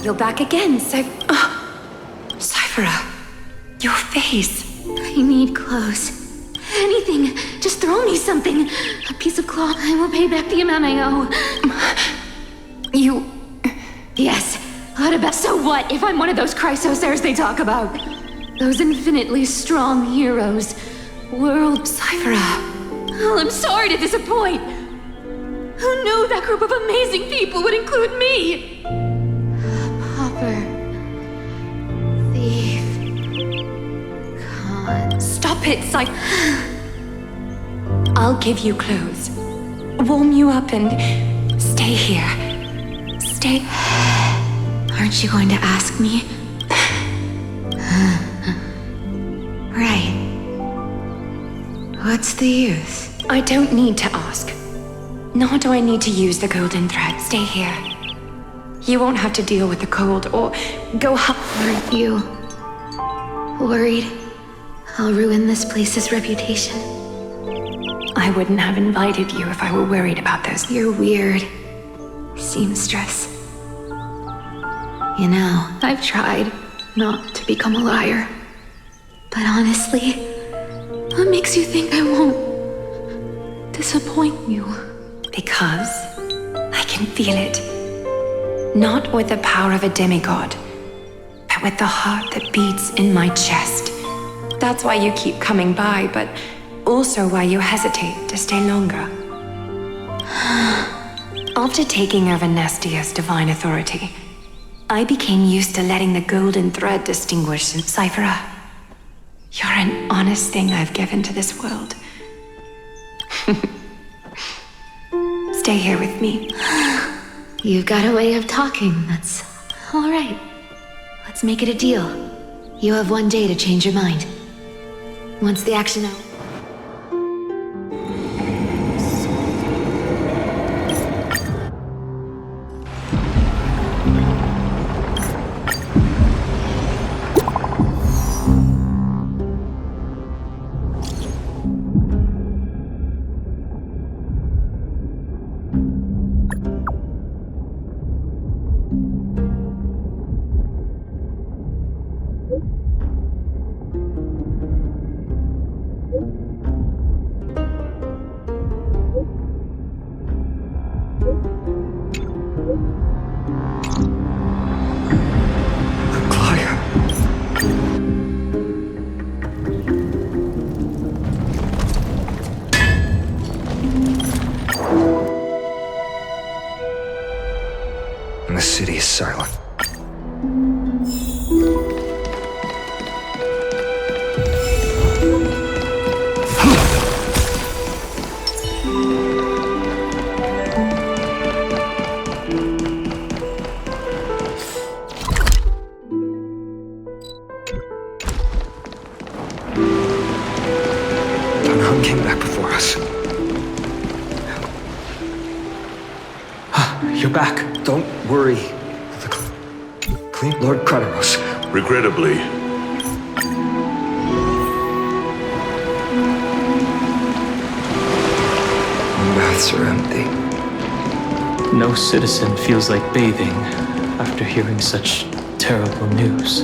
You're back again, Cyphera. Your face. I need clothes. Anything. Just throw me something. A piece of cloth. I will pay back the amount I owe. You... Yes. What about... So what if I'm one of those Chrysosairs they talk about? Those infinitely strong heroes. World... Cyphera. Oh, I'm sorry to disappoint. Who knew that group of amazing people would include me? Pauper. Thief. Con. Stop it, I'll give you clothes. Warm you up and stay here. Stay... Aren't you going to ask me? Right. What's the use? I don't need to ask. Nor do I need to use the golden thread. Stay here. You won't have to deal with the cold or go Aren't you worried I'll ruin this place's reputation? I wouldn't have invited you if I were worried about those. You're weird, seamstress. You know, I've tried not to become a liar. But honestly, what makes you think I won't disappoint you? Because I can feel it. Not with the power of a demigod, but with the heart that beats in my chest. That's why you keep coming by, but also why you hesitate to stay longer. After taking over Nestia's divine authority, I became used to letting the golden thread distinguish Cyphera. You're an honest thing I've given to this world. Stay here with me. You've got a way of talking, that's all right. Let's make it a deal. You have 1 day to change your mind. Once the action out. The city is silent. Dunham came back before us. You're back. Don't worry. The clean Lord Kratos. Regrettably. The baths are empty. No citizen feels like bathing after hearing such terrible news.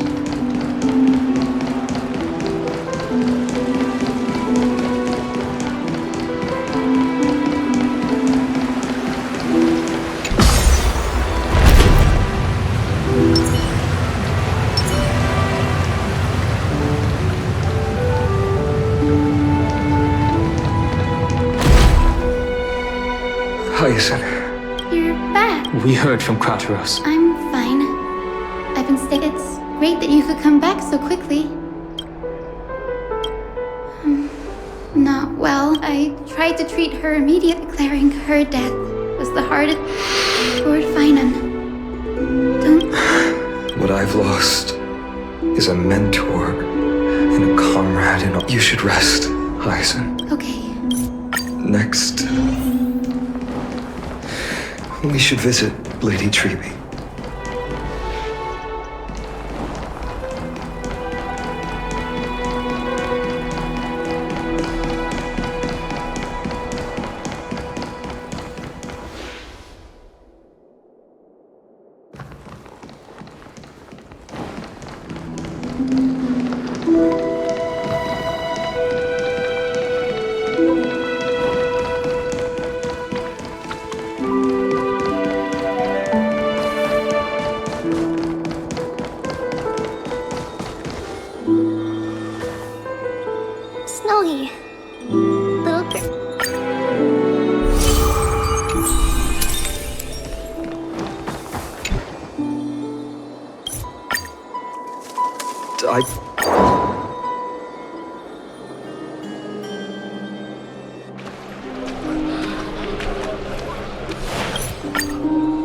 You're back. We heard from Kratos. I'm fine. I've been sick. It's great that you could come back so quickly. Not well. I tried to treat her immediately, declaring her death was the hardest. Lord Finan. Don't... What I've lost is a mentor and a comrade, and you should rest, Hyacin. Okay. Next, we should visit Lady Treby.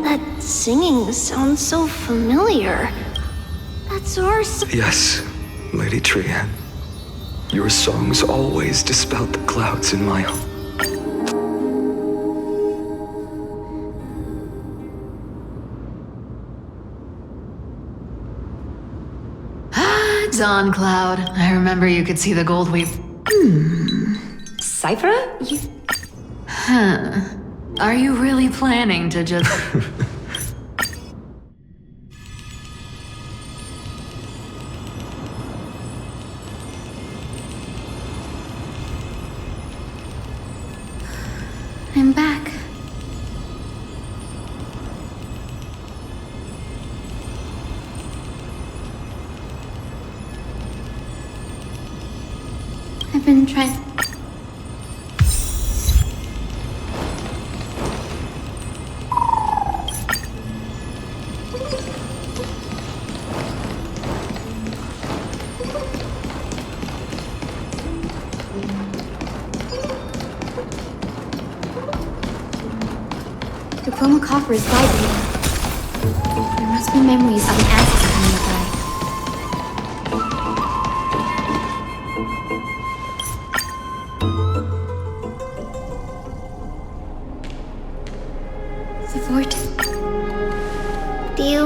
That singing sounds so familiar. That's our Yes, Lady Trian. Your songs always dispelled the clouds in my home. Dawn Cloud. I remember you could see the gold weave. Cypher? You... Are you really planning to just... I'm back. I've been trying. The chroma coffer is vibrating. There must be memories of an ancestor nearby. The vortex. Do you...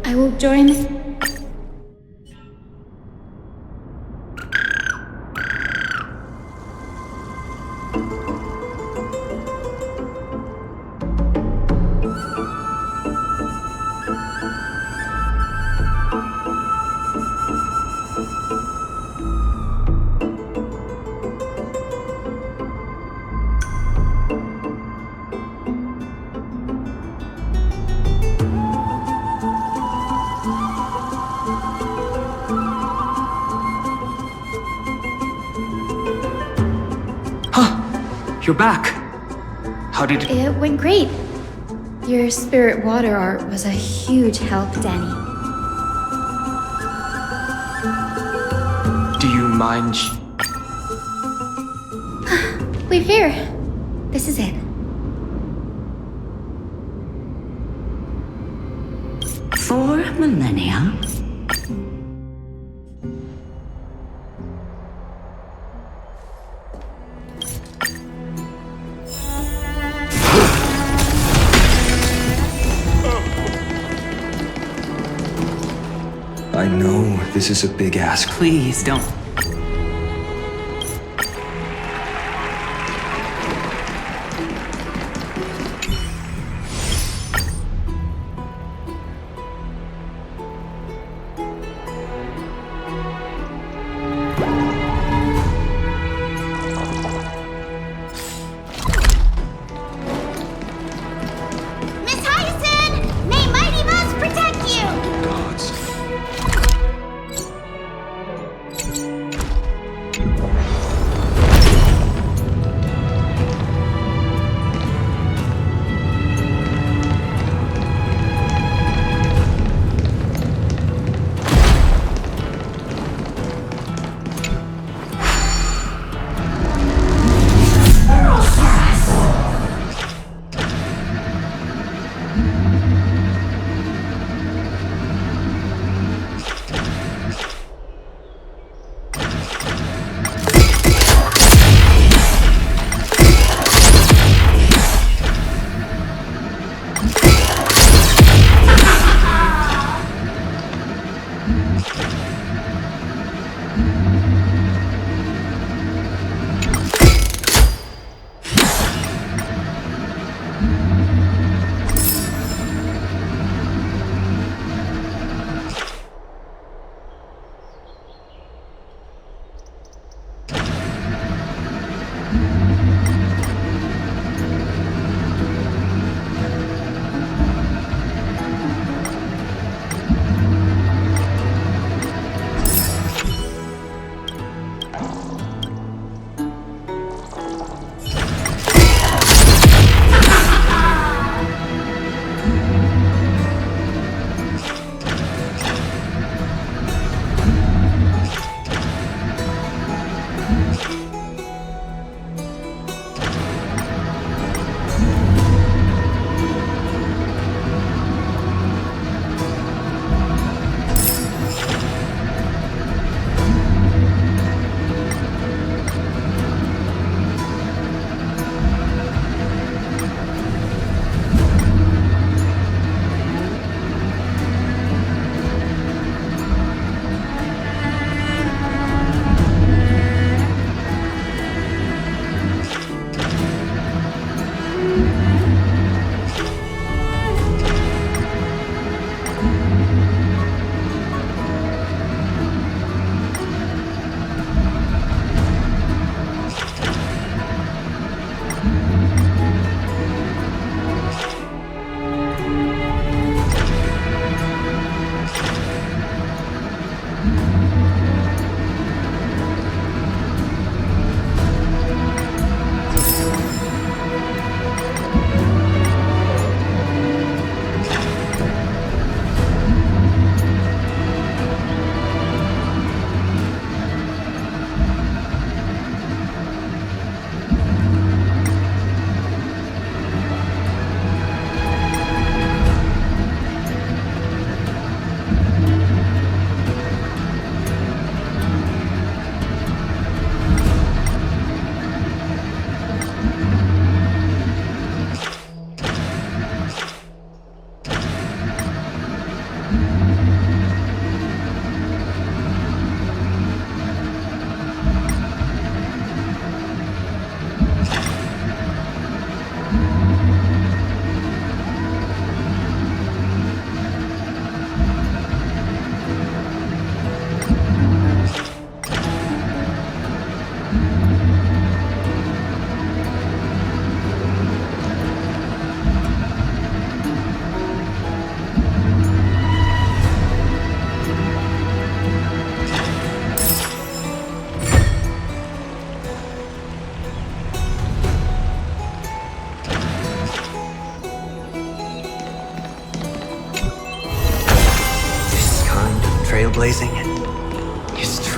I will join... You're back. How did... It went great. Your spirit water art was a huge help, Danny. Do you mind... We're here. This is it. For millennia? I know this is a big ask. Please don't. Miss Hyacinth! May Mighty Mouse protect you! Gods.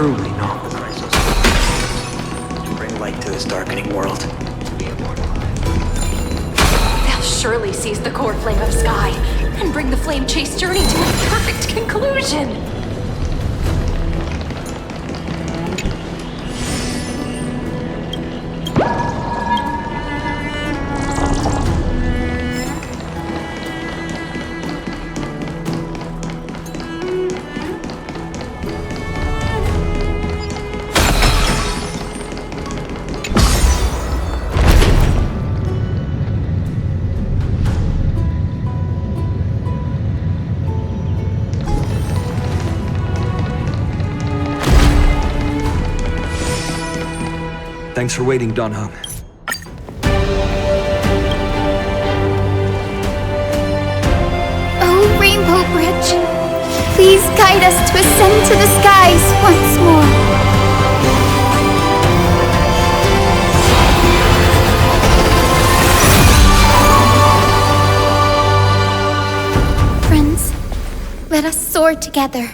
truly not the crisis. To bring light to this darkening world. They'll surely seize the core flame of Sky and bring the flame chase journey to its perfect conclusion. Thanks for waiting, Donhung. Oh, Rainbow Bridge, please guide us to ascend to the skies once more. Friends, let us soar together.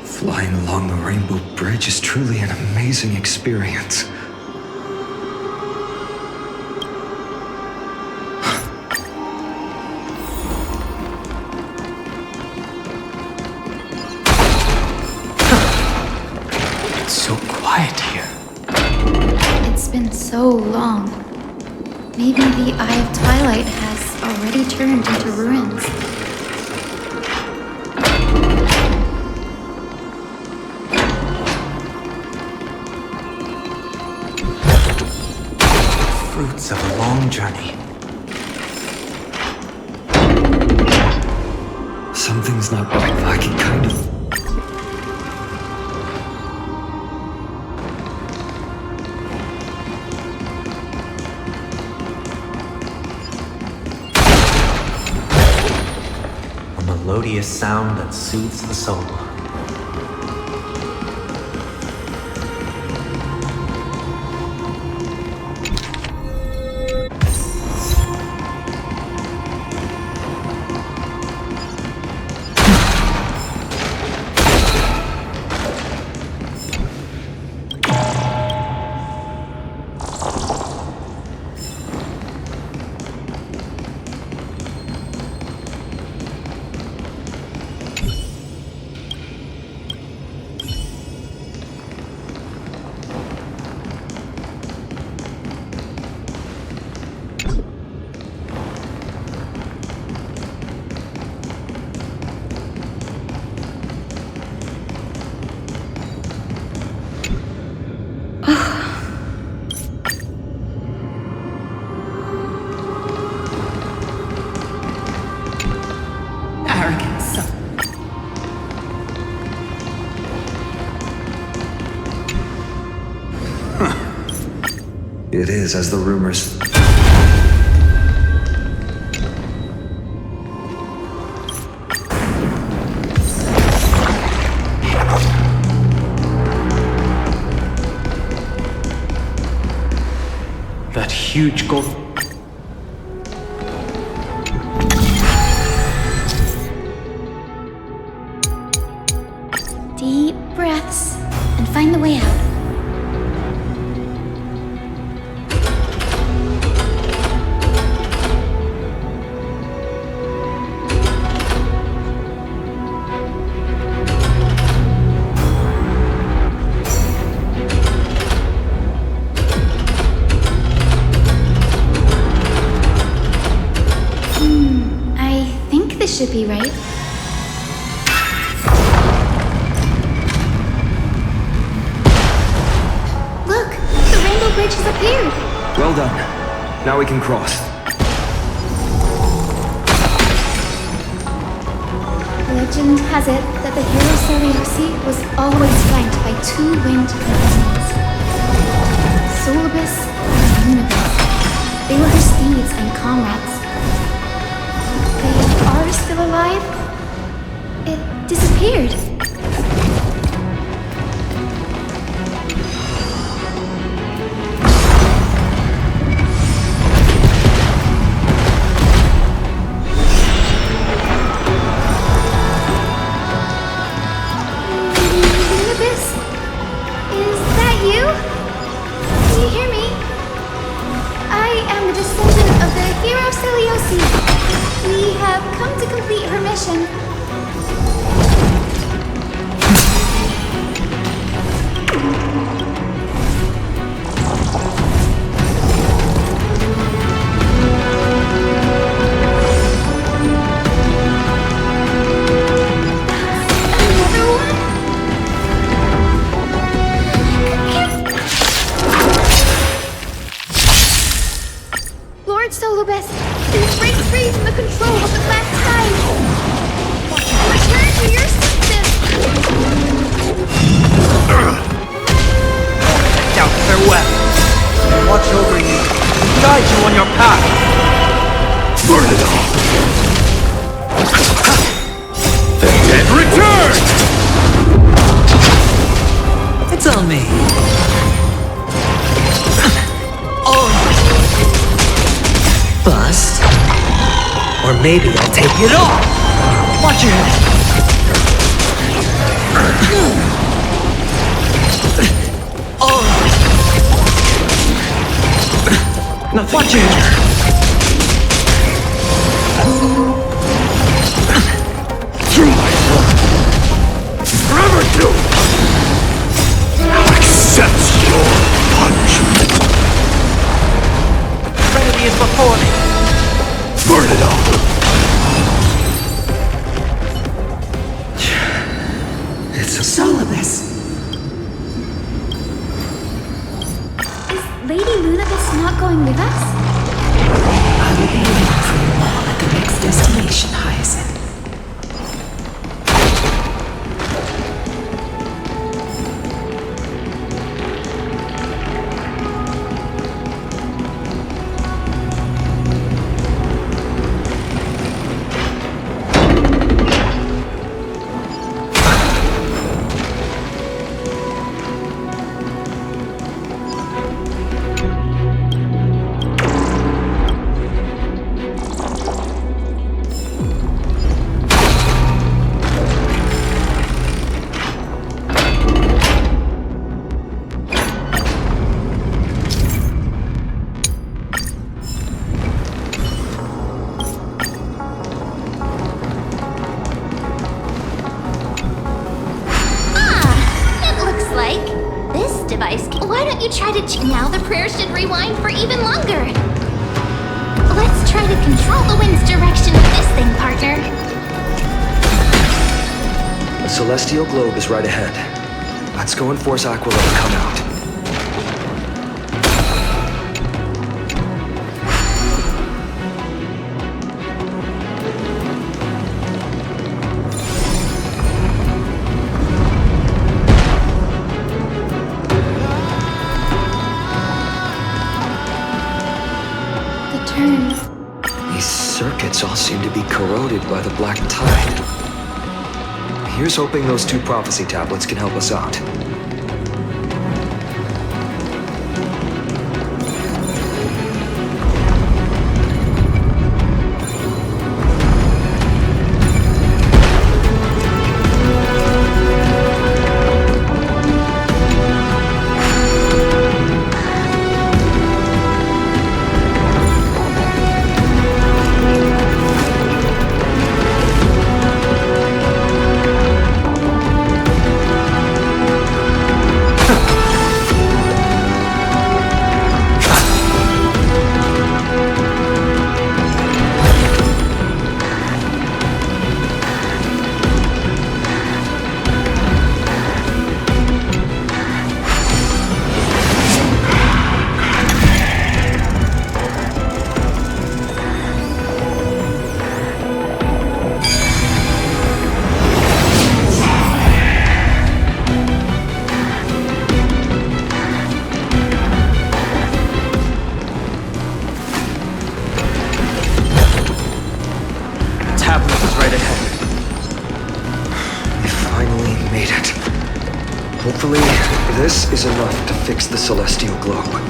Flying along the Rainbow Bridge is truly an amazing experience. It's so quiet here. It's been so long. Maybe the Eye of Twilight has already turned into ruins. Fruits of a long journey. Something's not right. I can kind of... A melodious sound that soothes the soul. Arrogance. It is, as the rumors... That huge gold... Deep breaths and find the way out. I think this should be right. Look, the Rainbow Bridge has appeared. Well done. Now we can cross. Legend has it that the hero Celiosi was always flanked by two winged companions, Solibus and Unibus. They were her steeds and comrades. They are still alive? It disappeared. direction. Another one? Lord Solobus, please break free from the control of the black tide. Return to your senses. Out their weapons. Watch over you. Guide you on your path. Burn it all! And return! It's on me. Oh. Bust. Or maybe I'll take it off. Watch your head. Oh. Nothing. Watch your head. Through my blood. Forever do. Accept your punishment. Remedy is before me. Burn it all. It's a Solobus. Is Lady Lunabus not going with us? I will be waiting for you all at the next destination, Hyacinth. Why don't you try to now the prayer should rewind for even longer. Let's try to control the wind's direction with this thing, partner. The celestial globe is right ahead. Let's go and force Aquila to come out. These circuits all seem to be corroded by the black tide. Here's hoping those 2 prophecy tablets can help us out. Hopefully, this is enough to fix the celestial globe.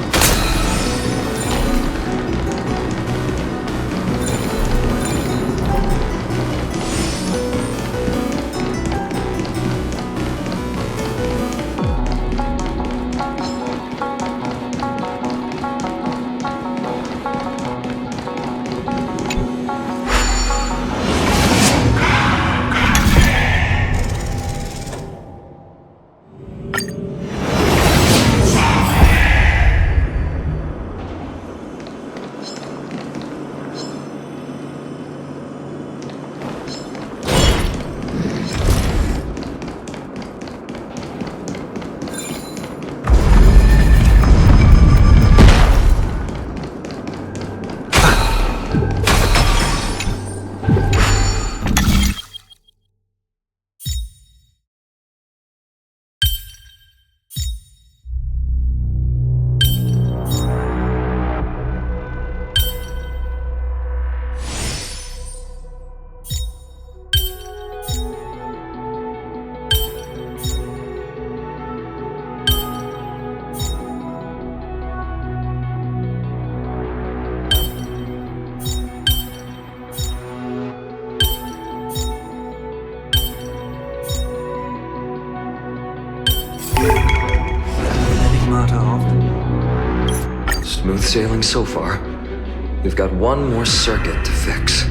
sailing so far. We've got one more circuit to fix.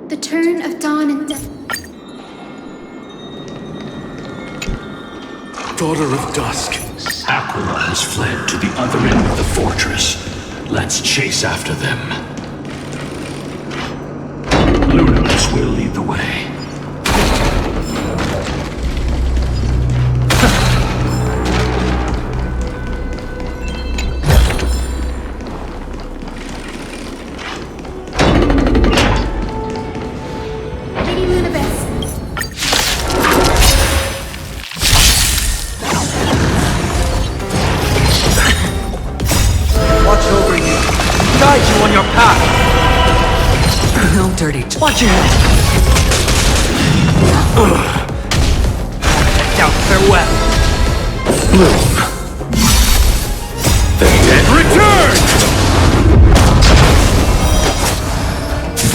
The turn of dawn and death. Daughter of Dusk. Aquila has fled to the other end of the fortress. Let's chase after them. Lunamus will lead the way. Lady Lunabis. Watch over you. Guide you on your path. No dirty. Watch your head. Down, farewell. Bloom. The dead return!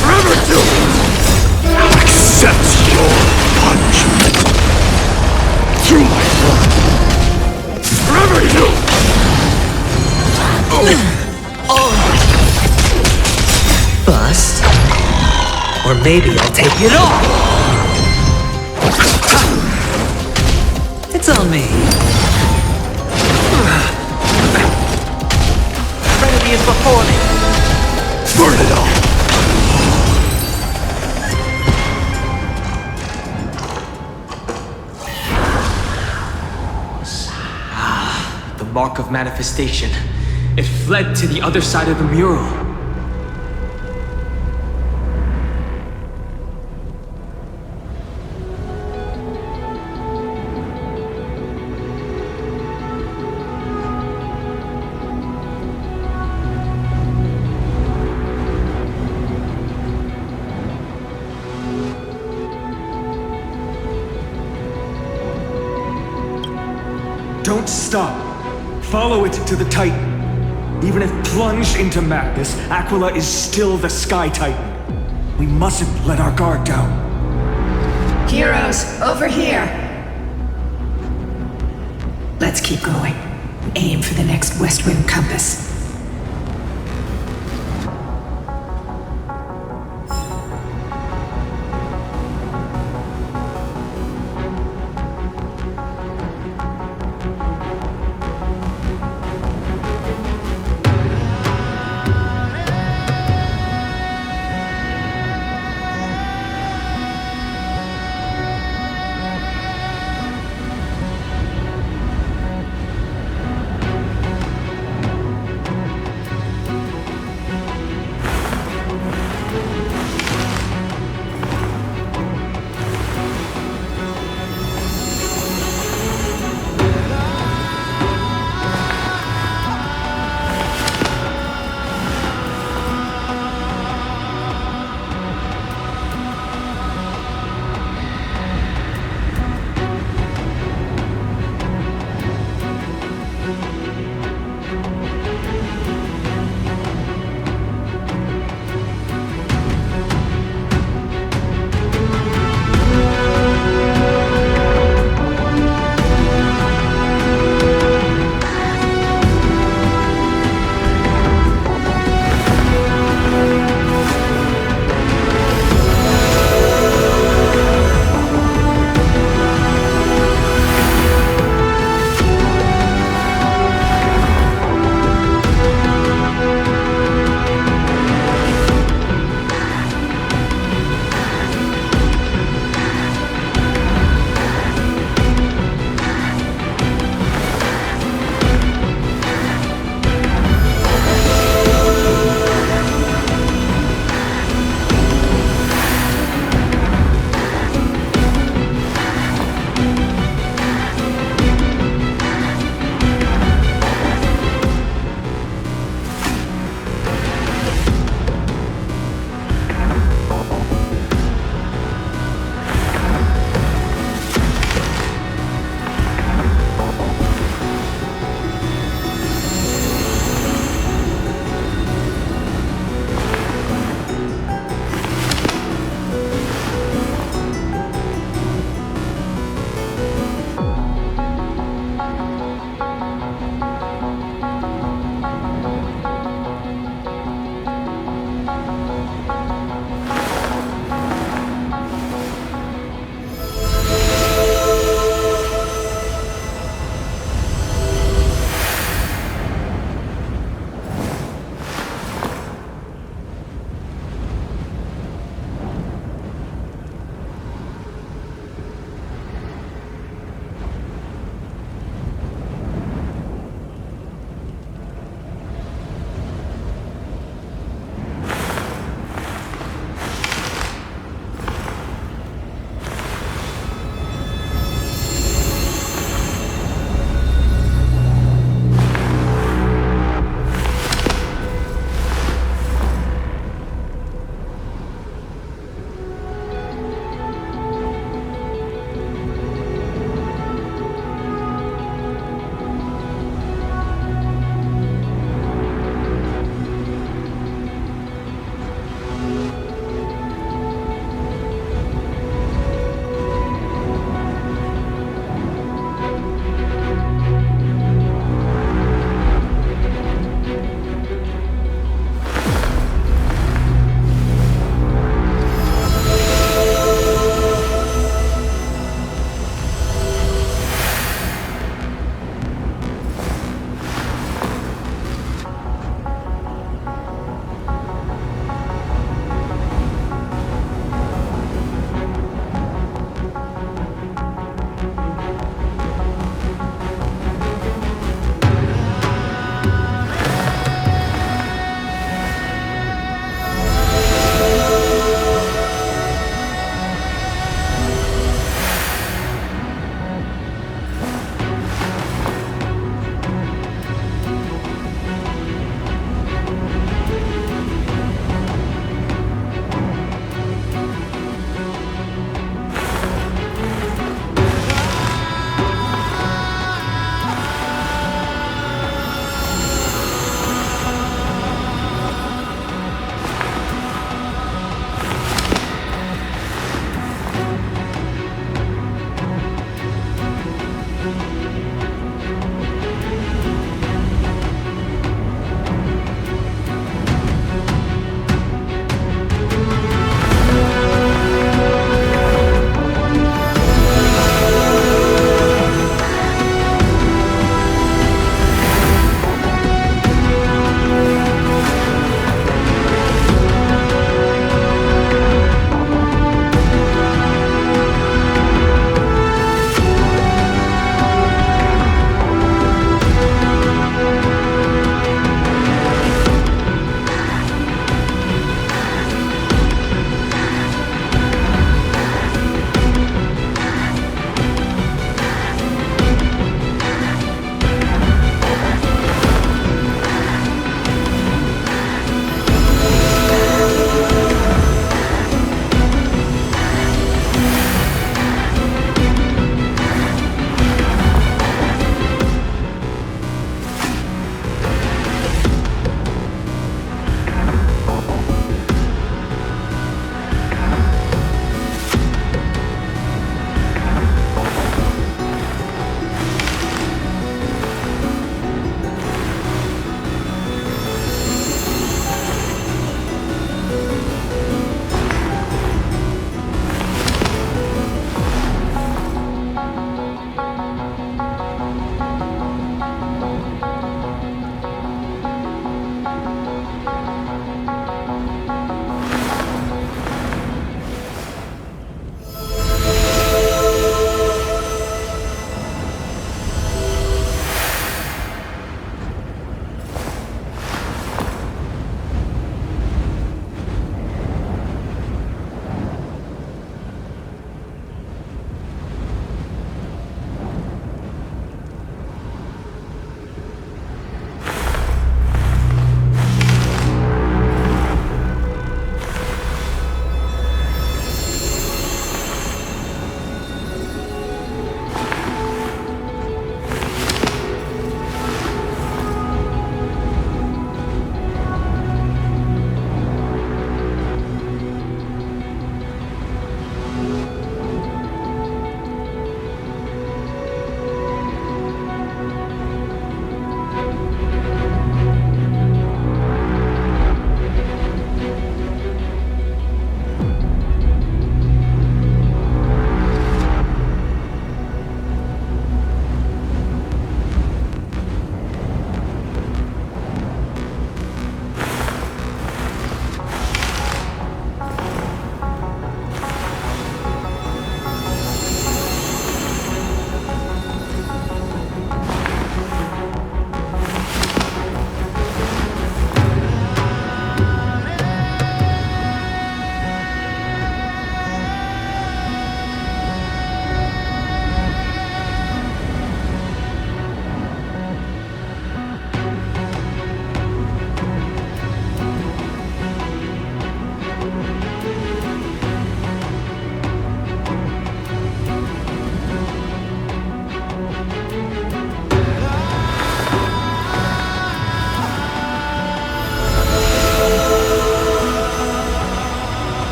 Forever doomed! Accept your punishment. Through my blood. Forever doomed! Bust. Or maybe I'll take it off. It's on me. Trinity is before me. Burn it all! The mark of manifestation. It fled to the other side of the mural. Don't stop. Follow it to the Titan. Even if plunged into madness, Aquila is still the Sky Titan. We mustn't let our guard down. Heroes, over here! Let's keep going. Aim for the next west wind compass.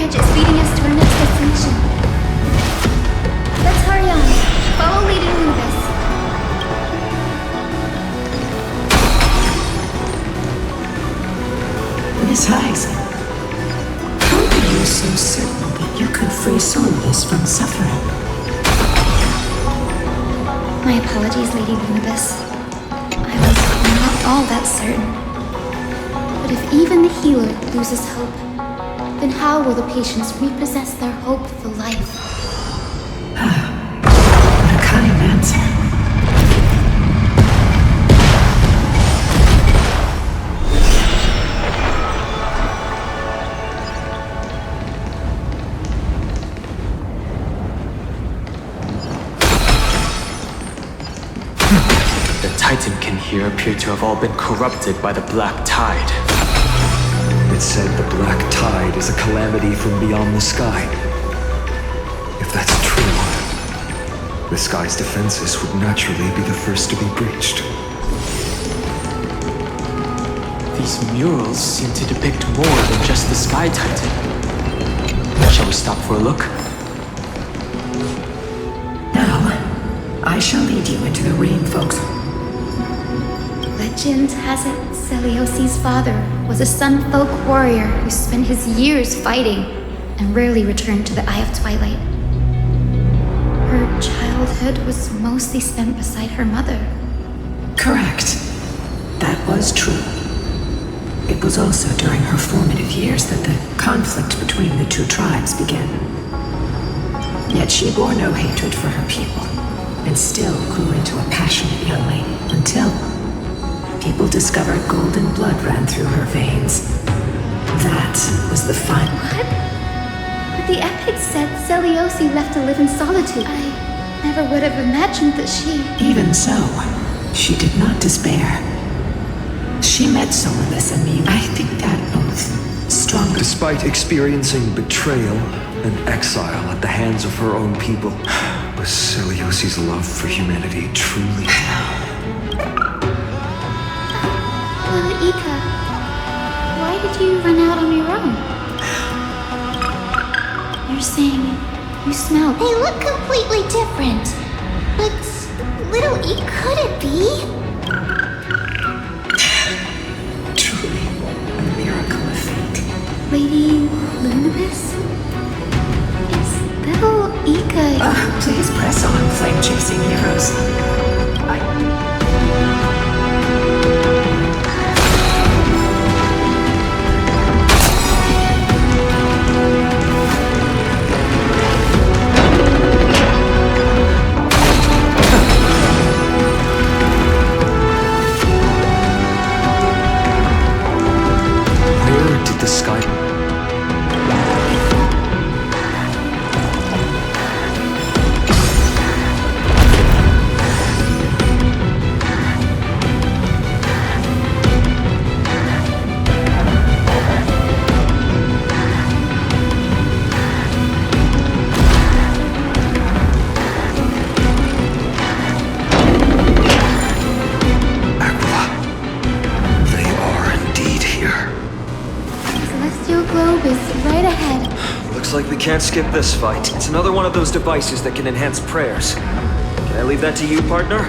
edge is leading us to our next destination. Let's hurry on. Follow Lady Lunibus. Miss Heiss, how are you so certain that you could free Solibus from suffering? My apologies, Lady Lunibus. I was not all that certain. But if even the healer loses hope, then how will the patients repossess their hope for life? What a kind answer. The Titankin here appear to have all been corrupted by the Black Tide. It said the Black Tide is a calamity from beyond the sky. If that's true, the sky's defenses would naturally be the first to be breached. These murals seem to depict more than just the Sky Titan. Shall we stop for a look? Now, I shall lead you into the Rain Folks. Legend has it Celiosi's father was a Sun Folk warrior who spent his years fighting and rarely returned to the Eye of Twilight. Her childhood was mostly spent beside her mother. Correct. That was true. It was also during her formative years that the conflict between the two tribes began. Yet she bore no hatred for her people, and still grew into a passionate youngling until people discovered golden blood ran through her veins. That was the final. What? But the epic said Celiosi left to live in solitude. I never would have imagined that she... Even so, she did not despair. She met Solibus and me. I think that oath stronger. Despite experiencing betrayal and exile at the hands of her own people, was Celiosi's love for humanity truly... Ika, why did you run out on your own? You're saying you smell. They look completely different. But little E, could it be? Truly a miracle of fate. Lady Lunibus? Is little Ika... Please press on, flame-chasing heroes. The sky... Like we can't skip this fight. It's another one of those devices that can enhance prayers. Can I leave that to you, partner?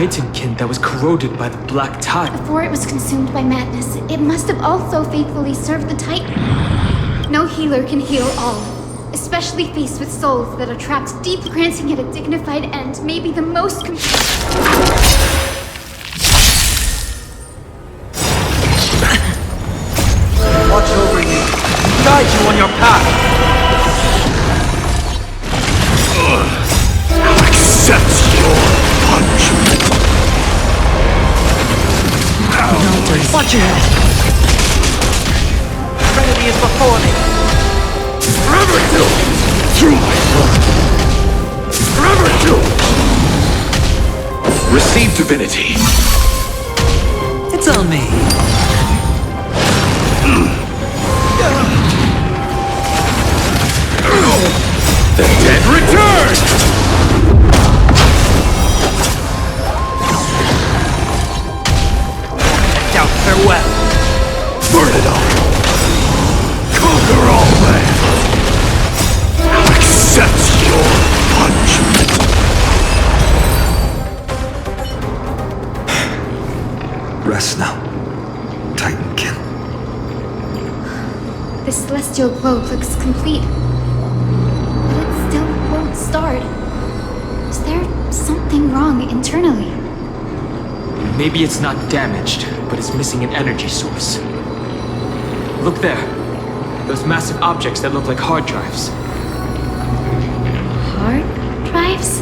Titankin that was corroded by the Black Tide. Before it was consumed by madness, it must have also faithfully served the Titan. No healer can heal all, especially faced with souls that are trapped deep, granting it a dignified end, may be the most Watch over you, guide you on your path. I'll accept your Watch your head! Trinity is before me! Forever two! Through my blood! Forever two! Receive divinity. It's on me. The dead return! Doubt farewell. Burn it all! Conquer all lands! Accept your punishment! Rest now, Titankin. The celestial globe looks complete. But it still won't start. Is there something wrong internally? Maybe it's not damaged, but it's missing an energy source. Look there. Those massive objects that look like hard drives. Hard drives?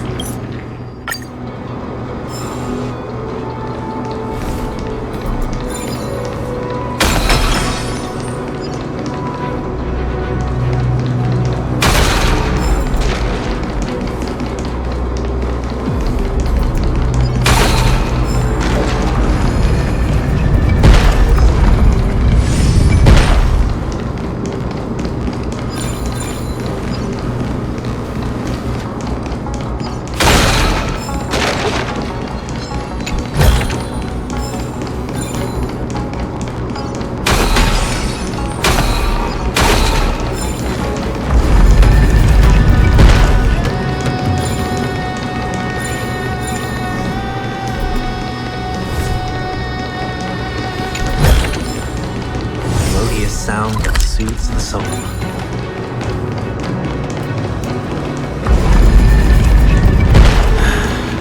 Sound that soothes the soul.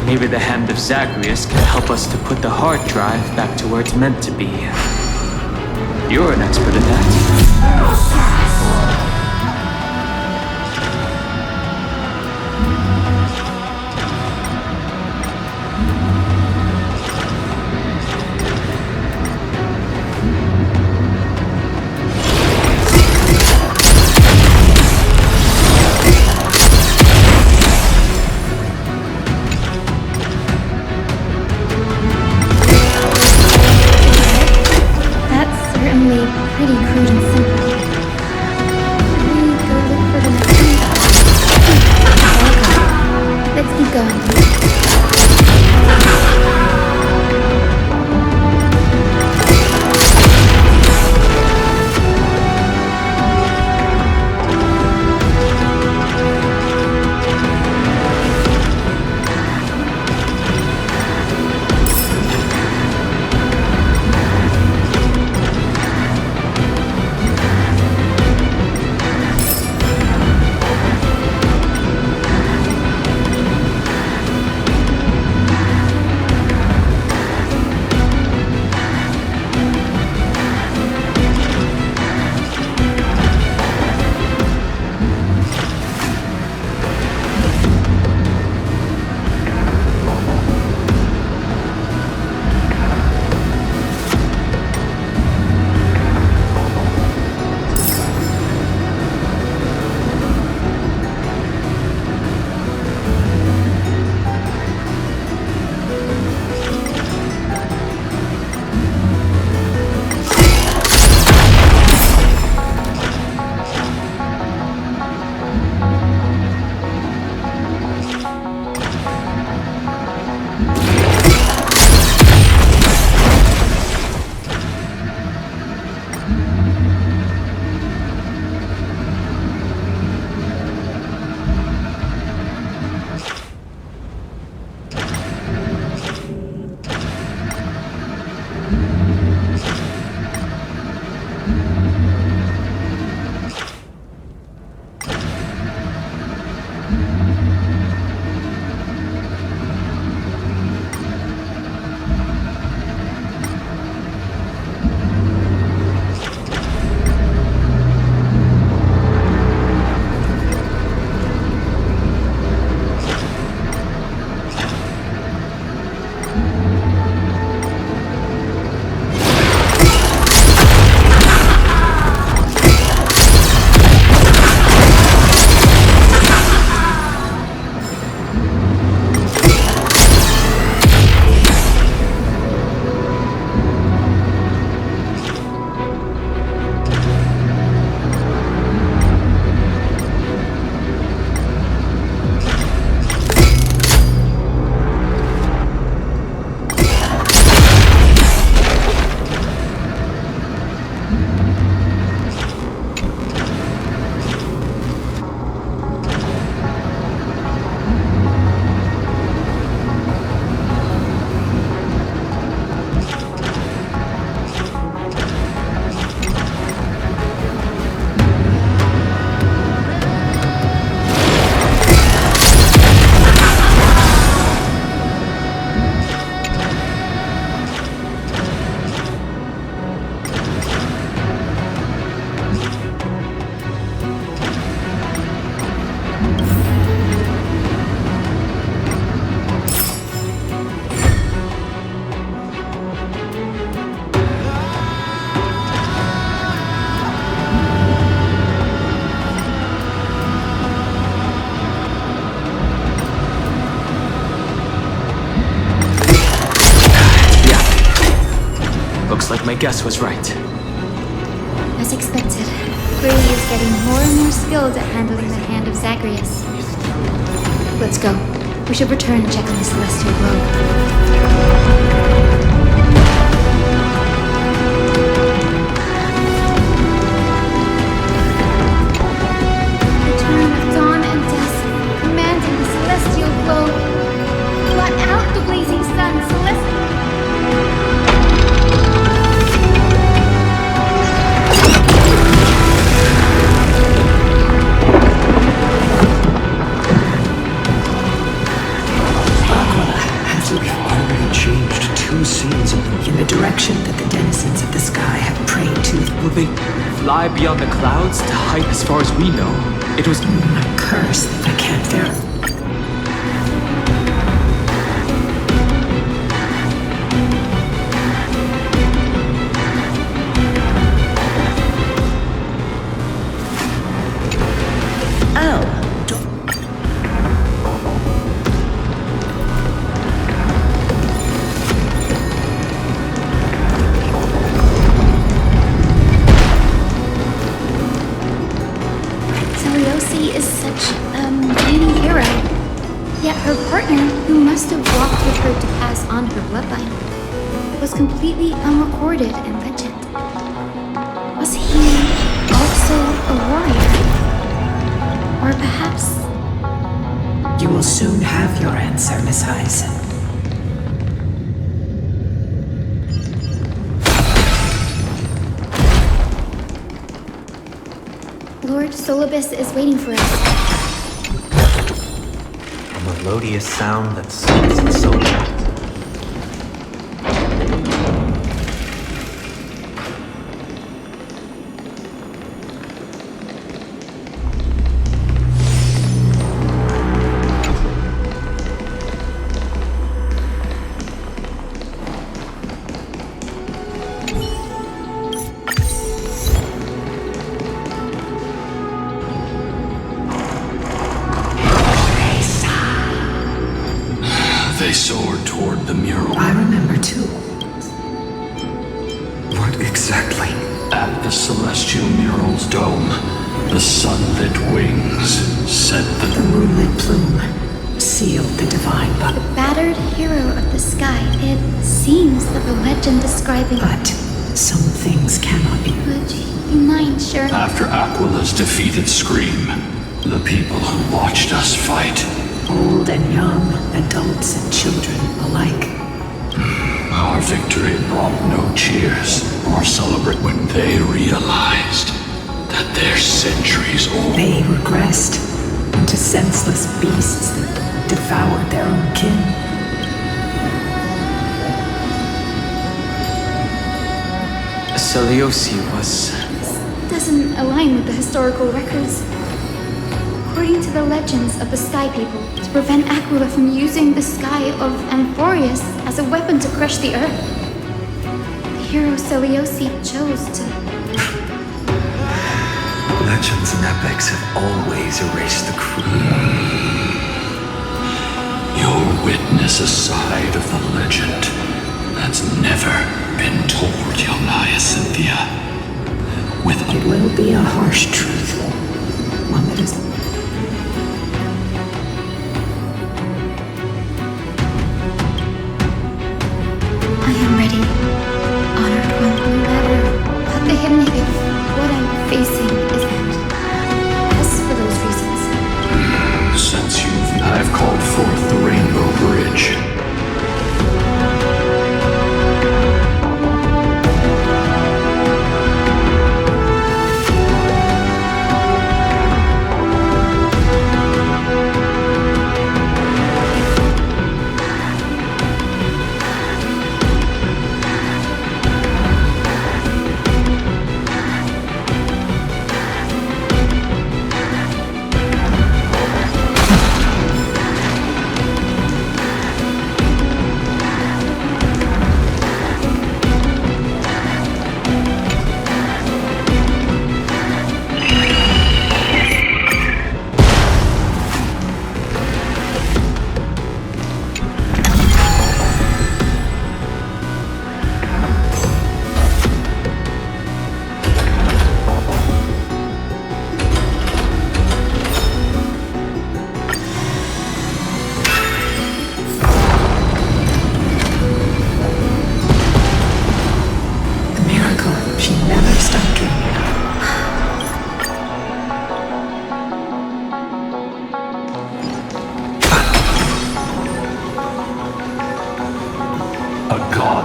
Maybe the hand of Zagreus can help us to put the hard drive back to where it's meant to be. You're an expert at that. Pretty crude and simple. Let me go look for the next one. Let's keep going. Looks like my guess was right. As expected, Brady is getting more and more skilled at handling the hand of Zagreus. Let's go. We should return and check on the celestial globe. Fly beyond the clouds to height as far as we know. It was a curse that I can't verify. Completely unrecorded in legend. Was he also a warrior? Or perhaps... You will soon have your answer, Miss Hyson. Lord Solibus is waiting for us. A melodious sound that soothes the soul. They soared toward the mural. I remember too. What exactly? At the celestial mural's dome, the sunlit wings set The moonlit plume sealed the divine The battered hero of the sky. It seems that the legend describing... But some things cannot be. Would you mind sharing... After Aquila's defeated Scream, the people who watched us fight, Old and young, adults and children alike. our victory brought no cheers or celebrate when they realized that their centuries old. They regressed into senseless beasts that devoured their own kin. Seleuci was... This doesn't align with the historical records. According to the legends of the Sky People, to prevent Aquila from using the sky of Amphorius as a weapon to crush the earth, the hero Seleuci chose to... Legends and epics have always erased the crew. You'll witness a side of the legend that's never been told, young Hyacinthia. It will be a harsh truth. One that is... I am ready, honored one, no matter what the hidden if what I'm facing isn't. As for those reasons. Since I've called forth the Rainbow Bridge.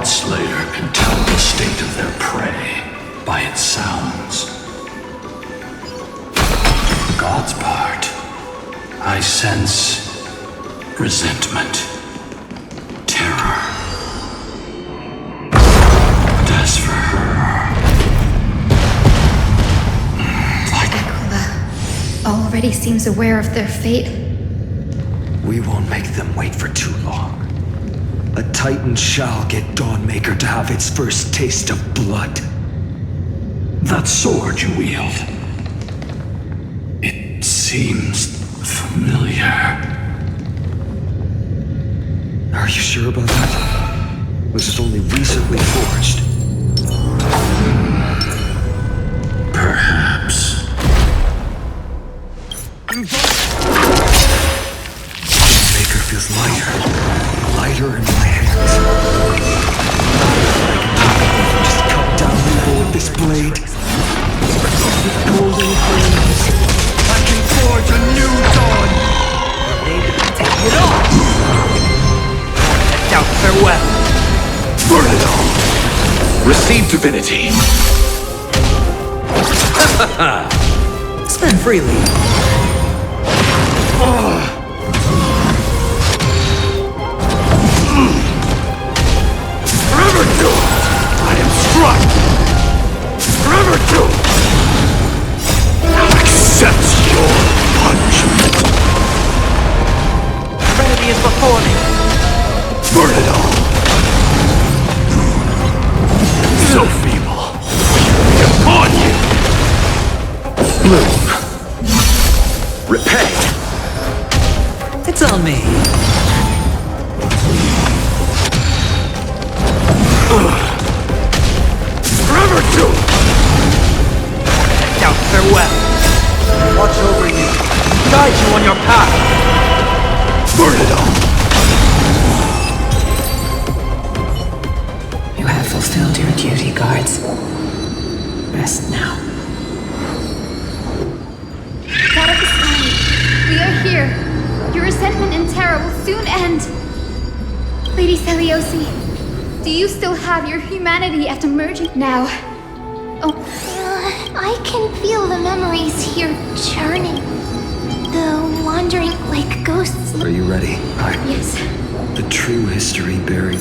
God Slayer can tell the state of their prey by its sounds. The God's part, I sense resentment, terror. But as for her, Aquila already seems aware of their fate. We won't make them wait for too long. A Titan shall get Dawnmaker to have its first taste of blood. That sword you wield, it seems familiar. Are you sure about that? Was it only recently forged? Perhaps. Dawnmaker feels lighter in my hands. I can just cut down evil with this blade. With golden flames, I can forge a new dawn. Take it off! Doubt farewell. Burn it all. Receive divinity. Spend freely. Forever doomed! I am struck! Forever doomed! Now accept your punishment! Trinity is before me. Burn it all! So feeble! Upon you! Bloom! Repay! It's on me. Forever doomed! Doubt farewell. Watch over you. Guide you on your path. Burn it all! You have fulfilled your duty, guards. Rest now. God of the sky, we are here. Your resentment and terror will soon end. Lady Celiosi, do you still have your humanity after merging now? Oh, I can feel the memories here churning. The wandering like ghosts. Are you ready? yes. The true history buried.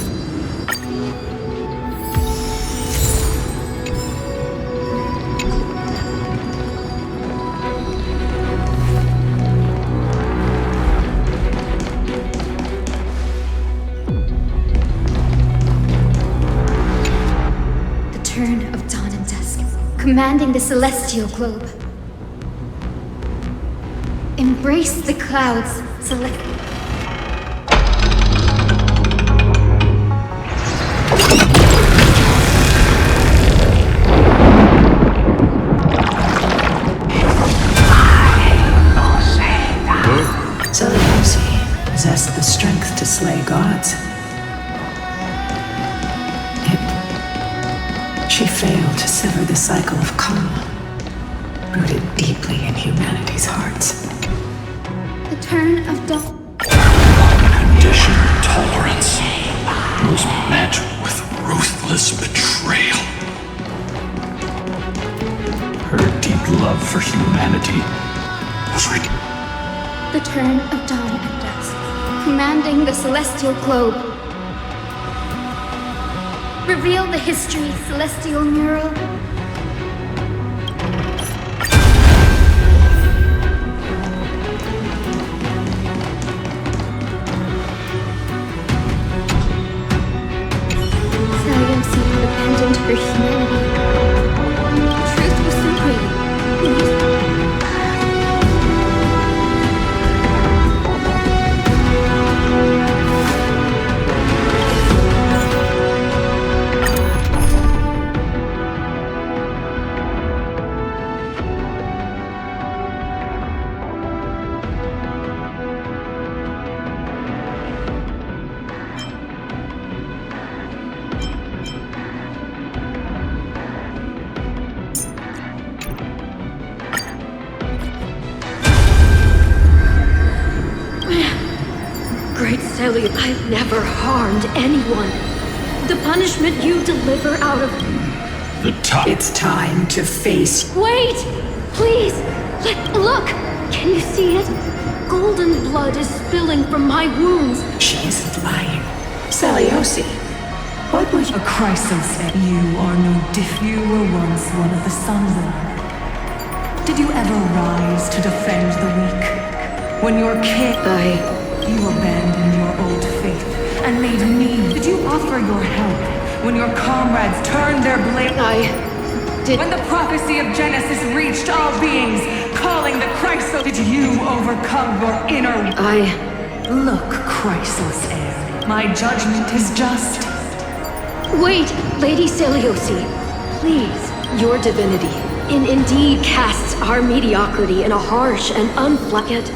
Turn of dawn and dusk, commanding the celestial globe. Embrace the clouds, celestial. Celiosi possessed the strength to slay gods. She failed to sever the cycle of karma, rooted deeply in humanity's hearts. The turn of dawn. Unconditional tolerance was met with ruthless betrayal. Her deep love for humanity was The turn of dawn and dusk, commanding the celestial globe. Reveal the history, celestial mural. Celiosi abandoned her humanity. Truth was supreme. Great Celia, I've never harmed anyone. The punishment you deliver out of... The time. It's time to face. Wait! Please! Look! Can you see it? Golden blood is spilling from my wounds. She isn't lying. Seliosi, what would you... A crisis. You are no diff. You were once one of the Sunborn. Did you ever rise to defend the weak? When your king... You abandoned your old faith and made me... Did you offer your help when your comrades turned their blade... When the prophecy of Genesis reached all beings, calling the Chrysos... Did you overcome your inner... Look, Chrysos heir. My judgment is just. Wait, Lady Seliosi. Please, your divinity indeed casts our mediocrity in a harsh and unflecked,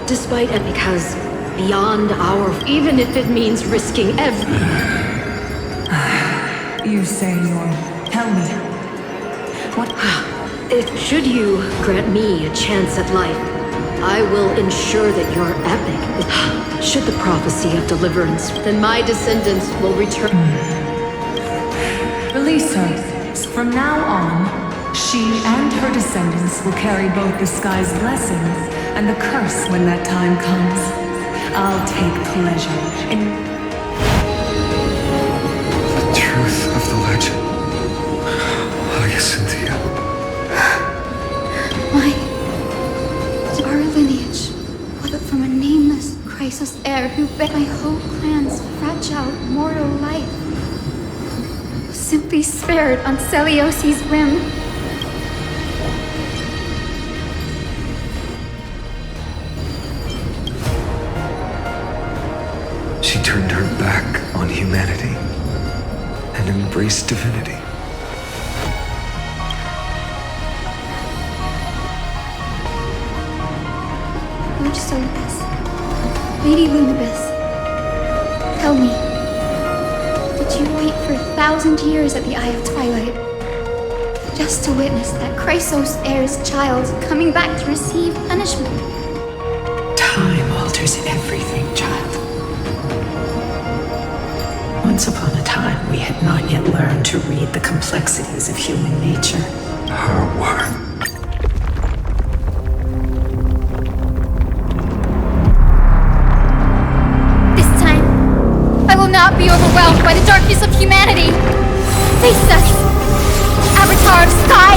despite it, because beyond our, even if it means risking everything. You say you're... Tell me. What? Should you grant me a chance at life, I will ensure that your epic... Should the prophecy of deliverance, then my descendants will return... Release her. From now on, she and her descendants will carry both the sky's blessings and the curse when that time comes. I'll take pleasure in... The truth of the legend. Hyacinthia. Our lineage, but from a nameless Chrysos heir who bet my whole clan's fragile mortal life, was simply spared on Seliosi's whim. She turned her back on humanity and embraced divinity. Lord Solibus, Lady Lunibus, tell me, did you wait for 1,000 years at the Eye of Twilight just to witness that Chrysos heir's child coming back to receive punishment? Time alters everything, child. Once upon a time, we had not yet learned to read the complexities of human nature. Her word. Not be overwhelmed by the darkness of humanity. Face us, Avatar of Sky!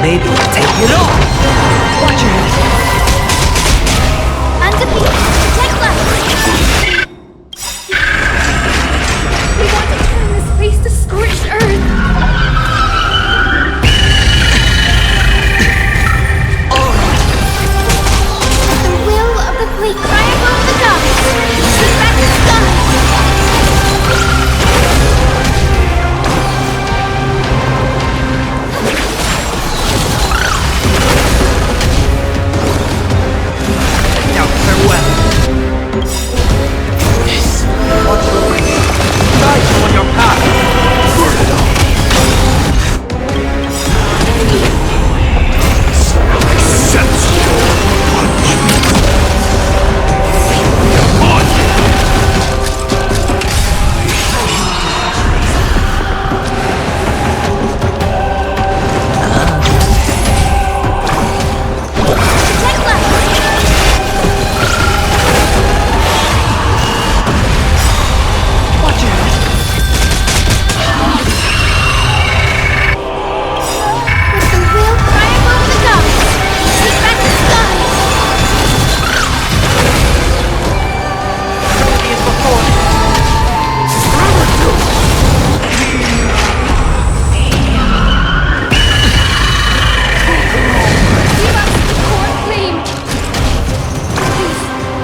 Maybe we'll take it all. Watch your head. Undefeated, protect left.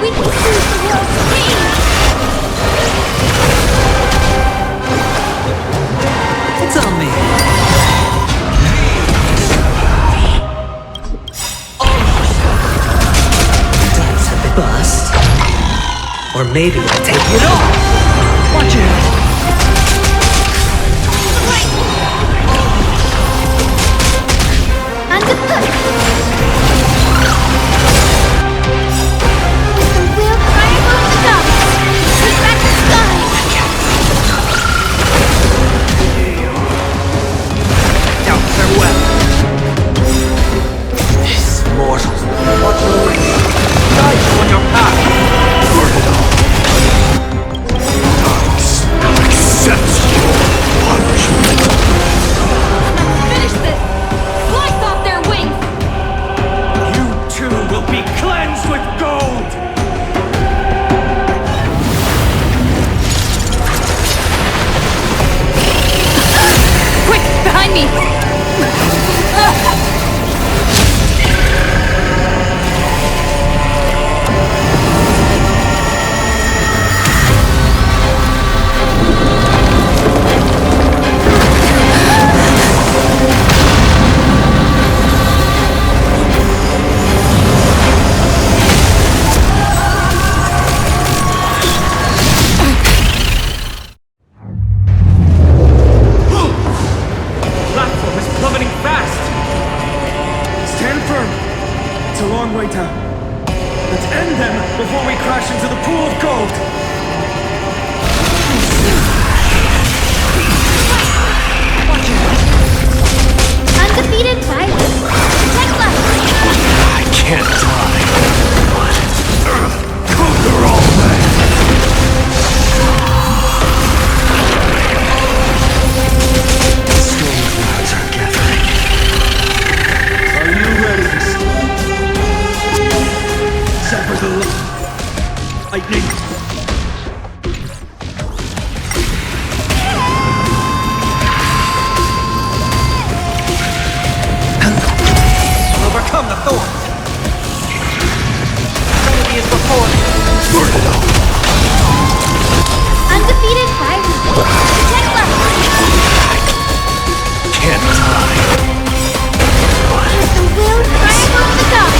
We can seize the world's pain! It's on me. Dice at the bust. Or maybe I'll take it off. Watch it. And the push! With the wheel flying off the top, take back the sky! Now farewell. This mortal. Watch your way. Guide you on your path. Accept your punishment. Finish this! Slice off their wings! You too will be cleansed with gold! Quick, behind me! Platform is plummeting fast! Stand firm! It's a long way down. Let's end them before we crash into the pool of gold! Undefeated violence! Protect us! I can't die. But conquer all men. Storm clouds are gathering. Are you ready? Sever the lightning! Overcome the thorns. Remedy is before me. Undefeated violence! Protect us! Can't die. With the wheel flying off the top,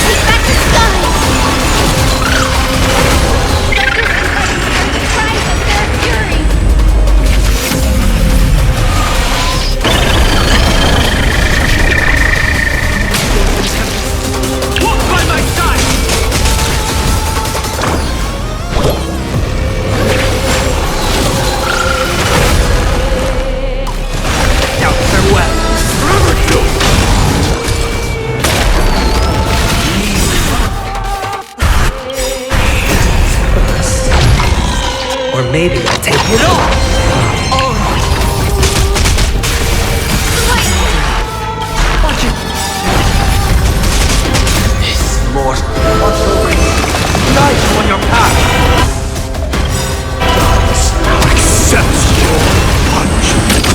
take back the sky! The cries of their fury! Walk by my side! Now farewell. Or maybe I'll take it off. Watch it. This mortal. Watch over you. Guide you on your path. Accept your punishment.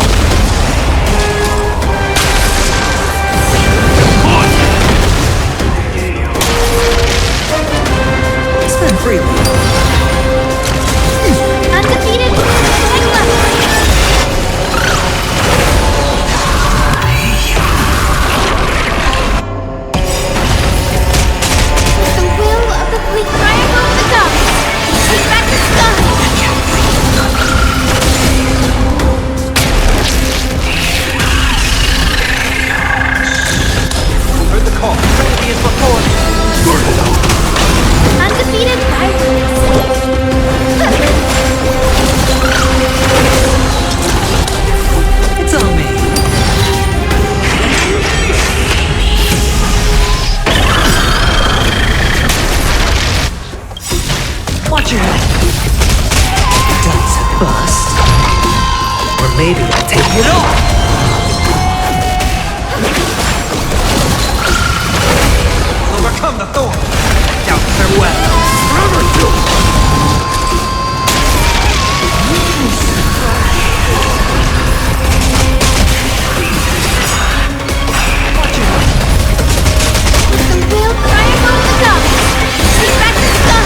Spend freely. Undefeated! Protect us! The will of the fleet flying off the top, take back the sky! Heard the call. Remedy is before me. Undefeated violence! It's on me. Watch your head. Dice at bust. Or maybe I'll take it off. Overcome the thorn. Now farewell. The wheel flying off the top, take back the sky!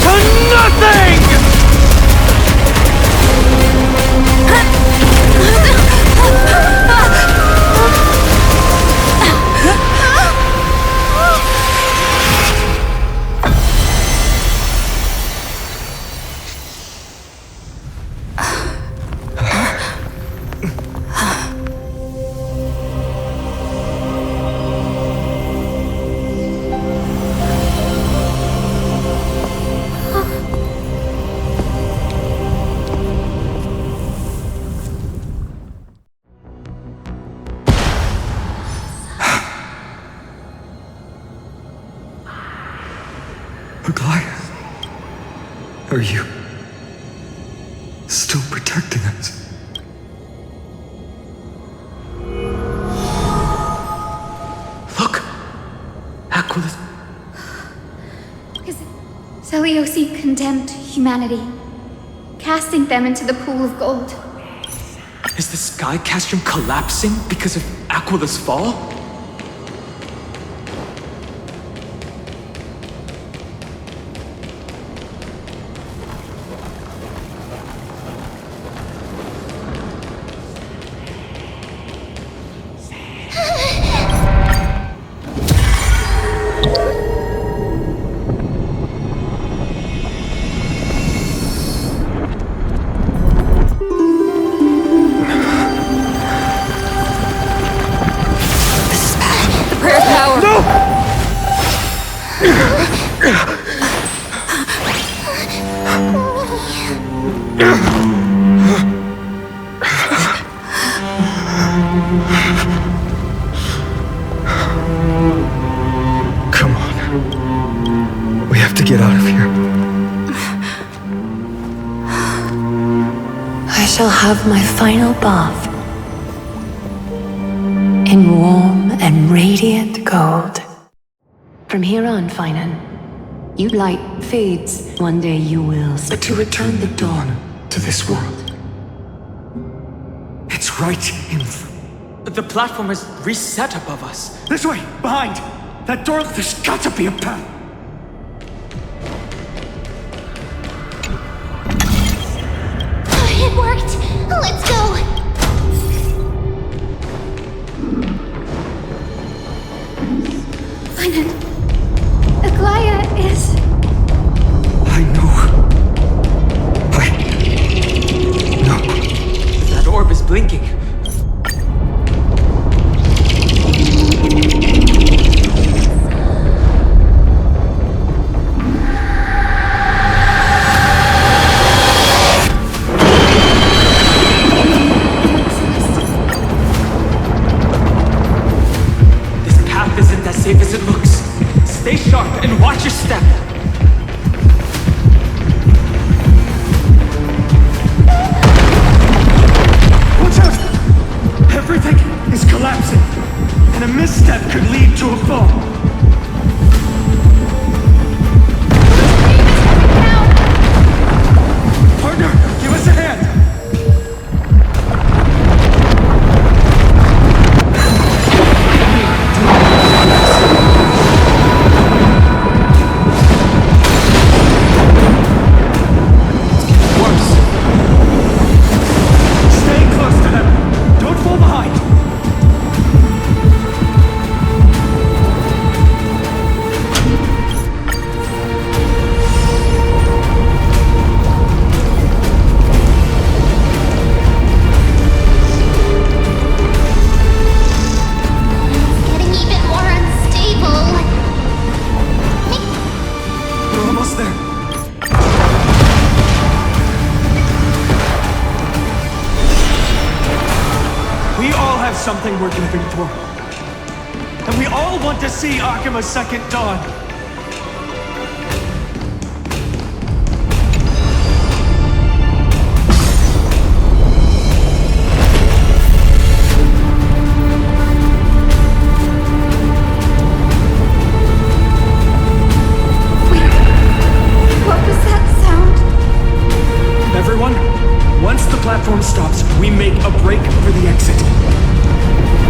To nothing! Goliath, are you still protecting us? Look! Aquilus. Is Seliosi condemned humanity, casting them into the pool of gold? Is the sky castrum collapsing because of Aquilus' fall? Come on. We have to get out of here. I shall have my final bath in warm and radiant gold. From here on, Finan, you light fades. One day you will. But to return the dawn to this world, it's right in The platform has reset above us. This way! Behind! That door, there's got to be a path! It worked! Let's go! Finan, Aglaya is... I know. That orb is blinking. Safe as it looks. Stay sharp and watch your step. Watch out! Everything is collapsing, and a misstep could lead to a fall. Partner, give us a hand! Something we're living for. And we all want to see Akima's second dawn. Wait, what was that sound? Everyone, once the platform stops, we make a break for the exit.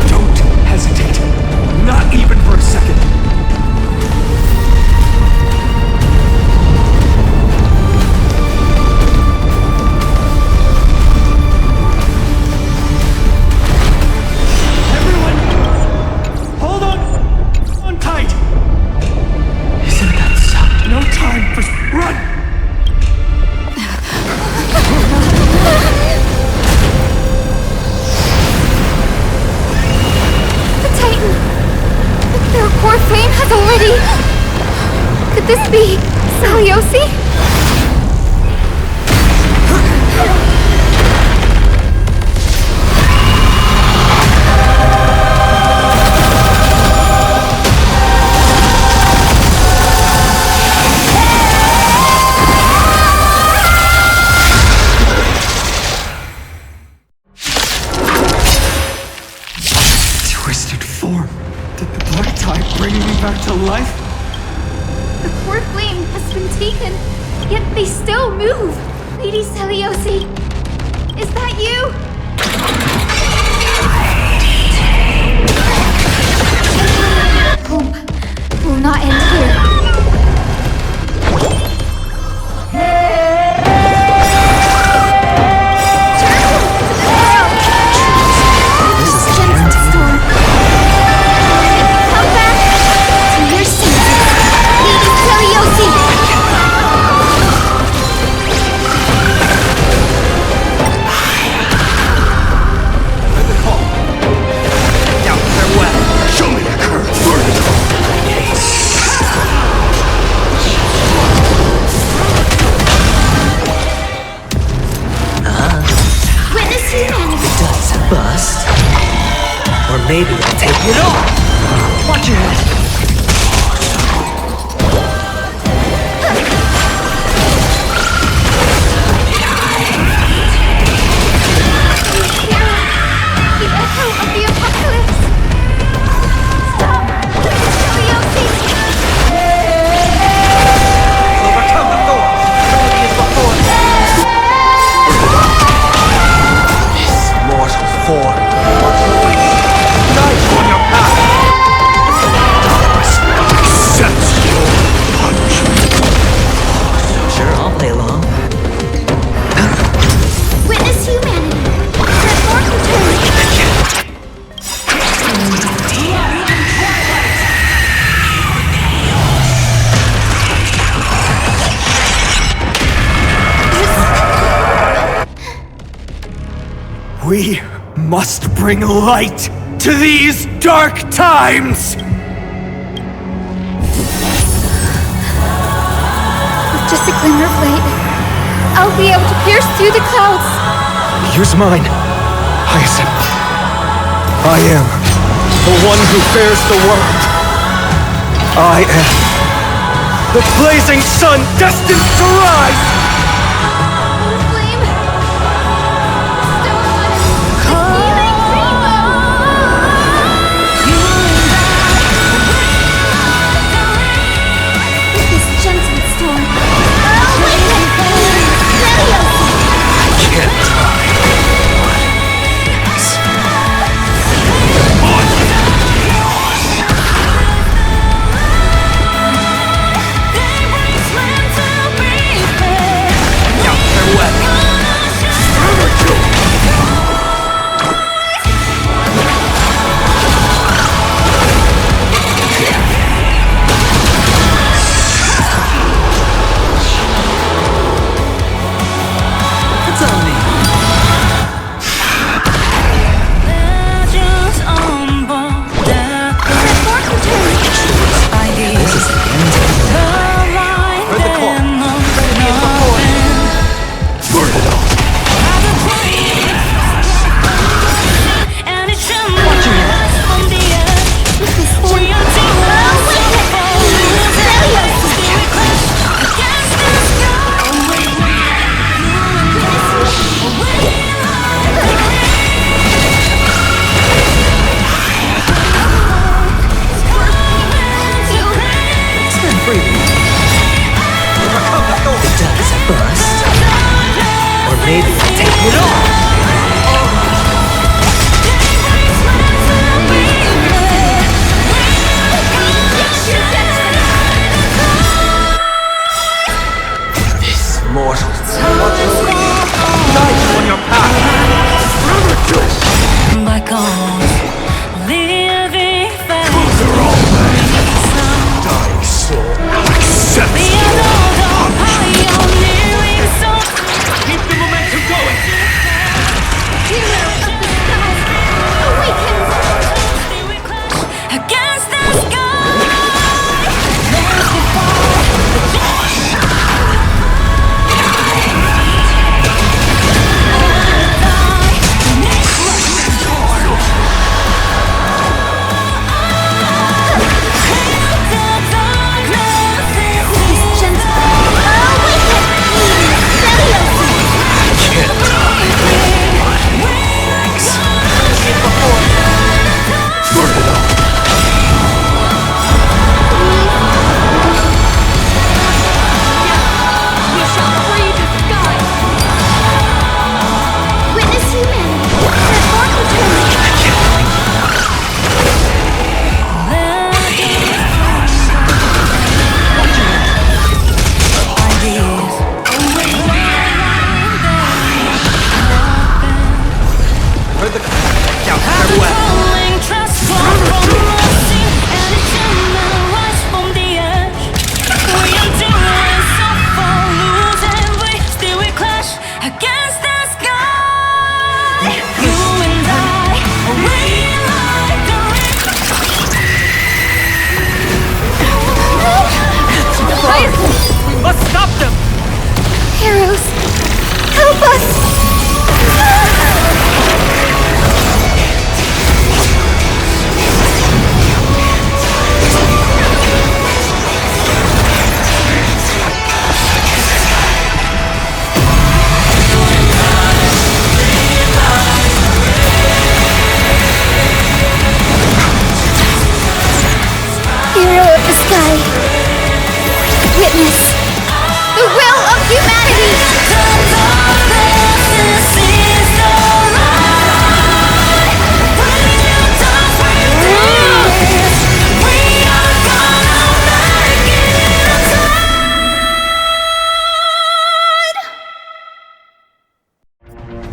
Don't hesitate. Not even for a second. More flame has already... Could this be Seliosi? Twisted form. Did the black tide bring me back to life? The core flame has been taken, yet they still move. Lady Seliosi, is that you? Hope will not end here. Bust. Or maybe I'll take it off. Watch your head. The echo of the apocalypse. Stop, Seliosi. Overcome the thorn. Ability is before you. Mortal form. Knife on your path. Accept your punishment. Sure, I'll play along. Witness humanity. Transform return. We must bring light to these dark times! With just a glimmer of light, I'll be able to pierce through the clouds. Here's mine, Hyacinth. I am the one who bears the world. I am the blazing sun destined to rise! Flame. Still alive. Healing with this gentle storm, I'll awaken. Seliosi. I can't die. It's on me. This is the end. Heard the call. Ability is before you. Burn it all. Watch your head. With this form, I'll awaken. Seliosi. It's been breathing. Overcome the thorn. It does bust. Or maybe I'll take it off. This mortal Knife on your path. They're all mad. Dying soul. Accept your punishment. Keep the momentum going. Help us! Hero of the sky, witness the will of humanity!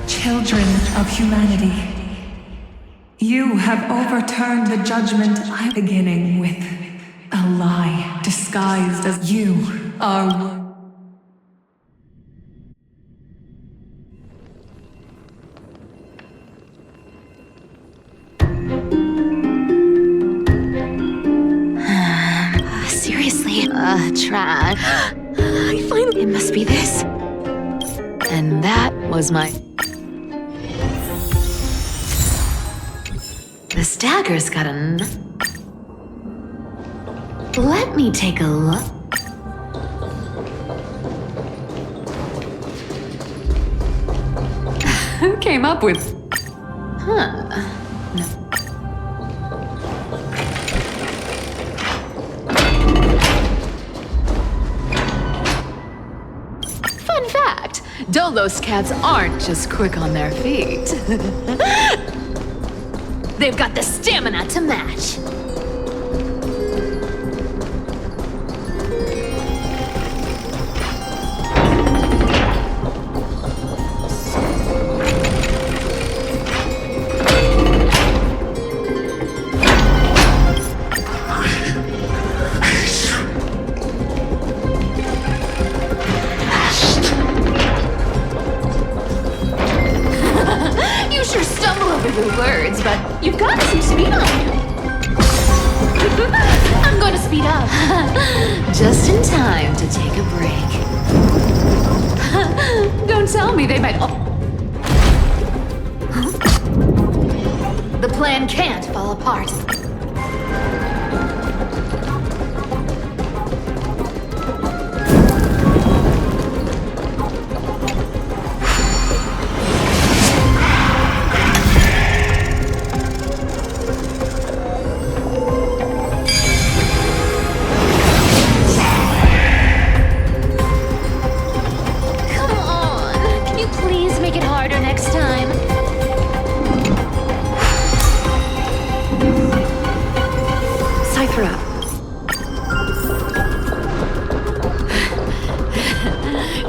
Children of humanity, you have overturned the judgment I'm beginning with a lie disguised as you are. Seriously, try. I finally. It must be this. And that was my. This dagger's got a. Let me take a look. Who came up with... Huh. No. Fun fact, Dolos cats aren't just quick on their feet. They've got the stamina to match. Words, but you've got some speed on you. I'm going to speed up. Just in time to take a break. Don't tell me they might... The plan can't fall apart.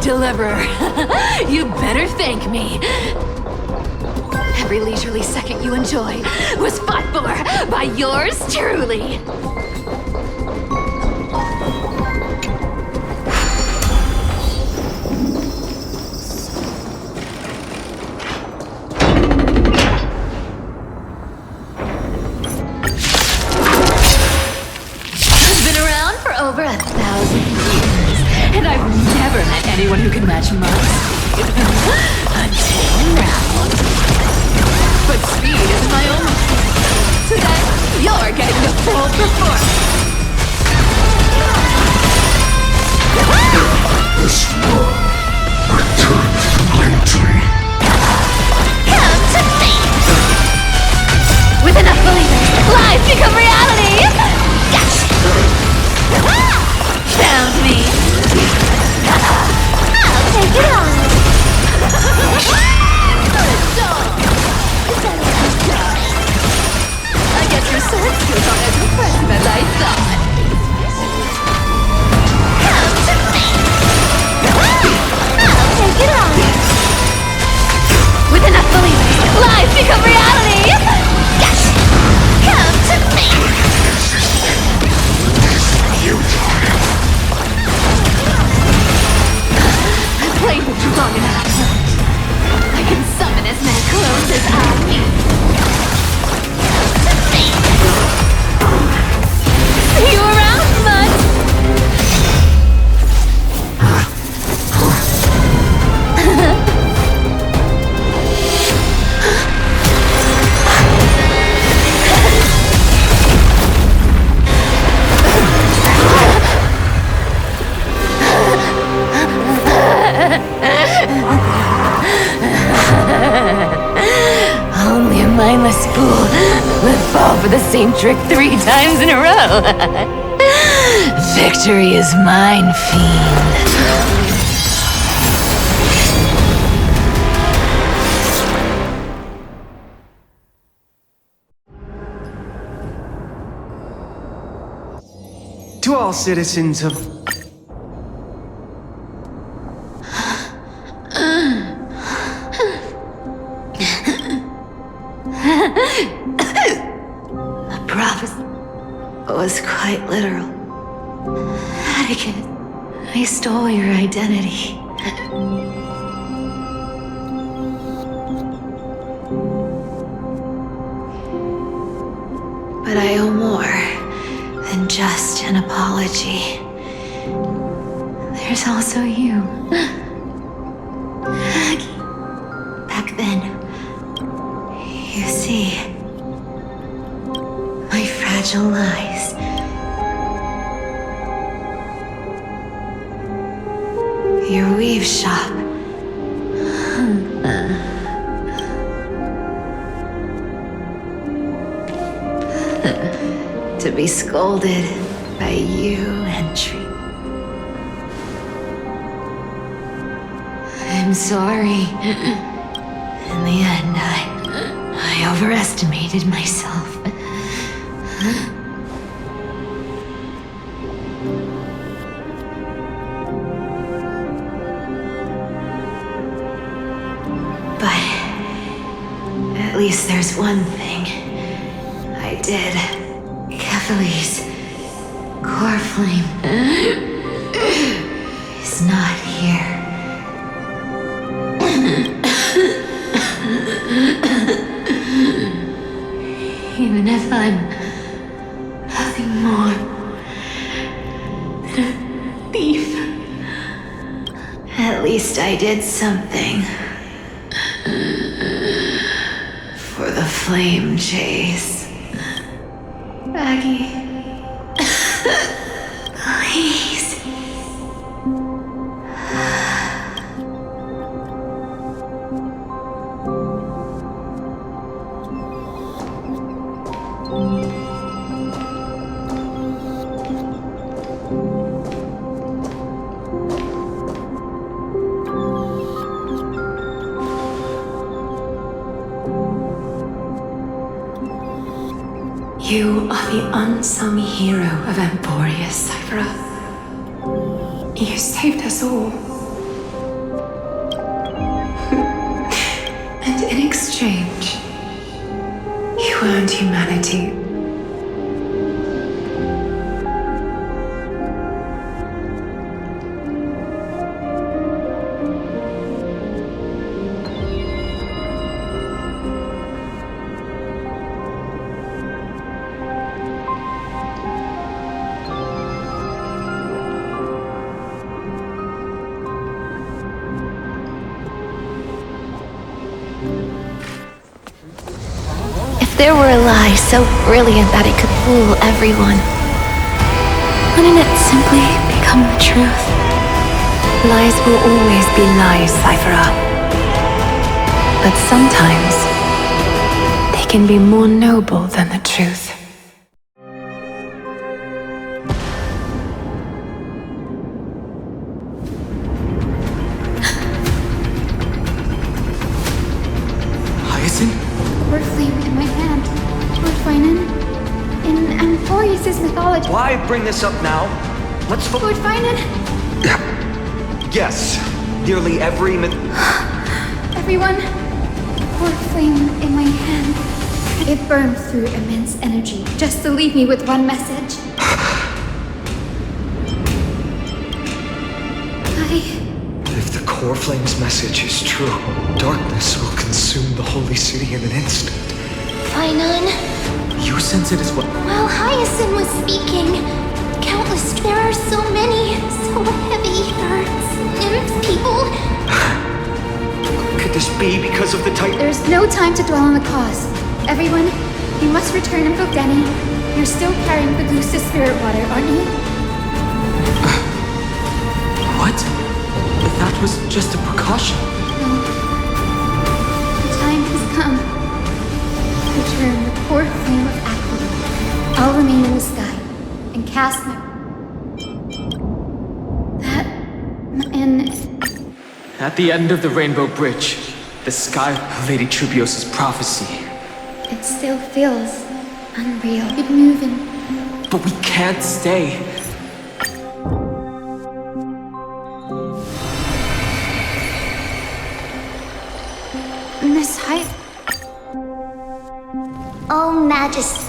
Deliverer, you better thank me. Every leisurely second you enjoy was fought for by yours truly. I've been around for over 1,000 years, and I've never met anyone who can match mine. Until now. But speed is my own. Today, you're getting the full performance. This one returns greatly. Come to me! With enough believers, lies become reality! Yes! Found me! I'll take it on! I guess your sword skills aren't as impressive as I thought. 3 times in a row. Victory is mine, fiend. To all citizens of... The prophecy was quite literal. Atticus, I stole your identity. But I owe more than just an apology. There's also you. Maggie. Back then, you see, my fragile lies. Your weave shop. To be scolded by you and Tree. I'm sorry. In the end, I overestimated myself. But at least there's one thing I did. Kephalese, core flame, is not here. Even if I'm nothing more than a thief, at least I did something for the flame chase. Maggie, please. You are the unsung hero of Emporia, Cypher. You saved us all. And in exchange, you earned humanity. There were a lie so brilliant that it could fool everyone. Wouldn't it simply become the truth? Lies will always be lies, Cypher. But sometimes they can be more noble than the truth. Core flame in my hand. Lord Finan, in Amphorius' mythology. Why bring this up now? Let's Lord Finan! Yes, nearly every myth... Everyone, core flame in my hand. It burned through immense energy just to leave me with one message. If the core flame's message is true, darkness will consume the holy city in an instant. Finan. You sense it as well? While Hyacinth was speaking, countless, there are so many, so heavy, birds, nymphs, people. Could this be because of the Titan? There's no time to dwell on the cause. Everyone, you must return and book Denny. You're still carrying Medusa's spirit water, aren't you? What? That was just a precaution. No. The time has come. Return the core flame of Aquila. I'll remain in the sky and cast my... That... and... At the end of the Rainbow Bridge, the sky of Lady Trubios's prophecy. It still feels unreal. Keep moving. But we can't stay. Miss Hyde... Oh, Majesty.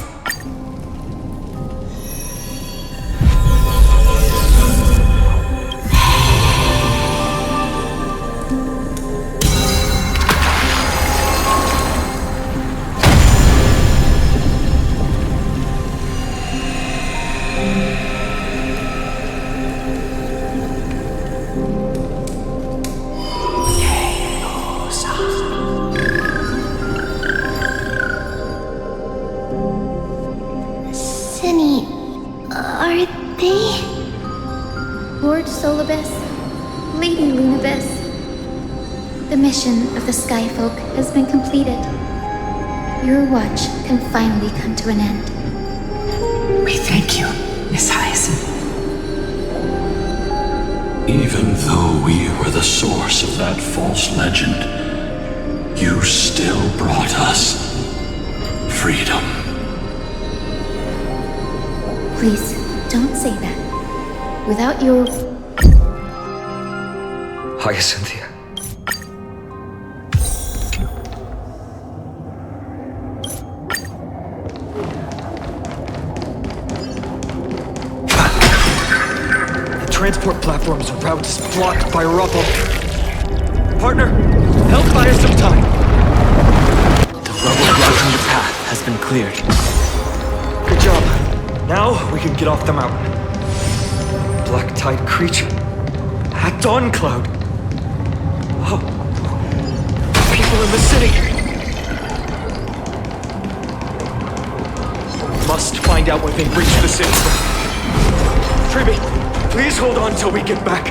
Cindy, are they... Lord Solibus, Lady Lunabis, the mission of the Skyfolk has been completed. Your watch can finally come to an end. We thank you, Miss Hyacinth. Even though we were the source of that false legend, you still brought us freedom. Please, don't say that. Without your... Hyacinthia. The transport platform's route is blocked by rubble. Partner, help buy us some time. The rubble blocking the path has been cleared. Good job. Now we can get off the mountain. Black tide creature. At Dawn Cloud. Oh. People in the city. Must find out when they reach the city. Triby, please hold on till we get back.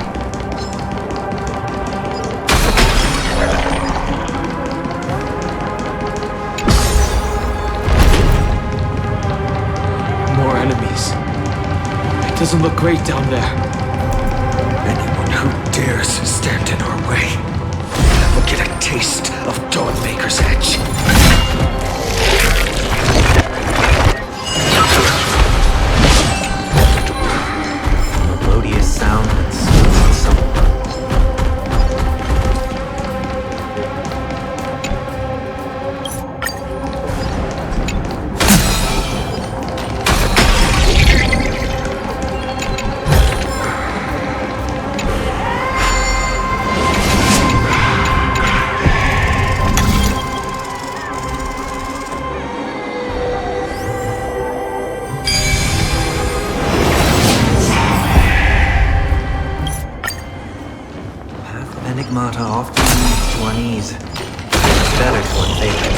More enemies. It doesn't look great down there. Anyone who dares stand in our way will get a taste of Dawnmaker's edge. Melodious sound that soothes someone. Enigmata often leads to unease. It's better to unveil it.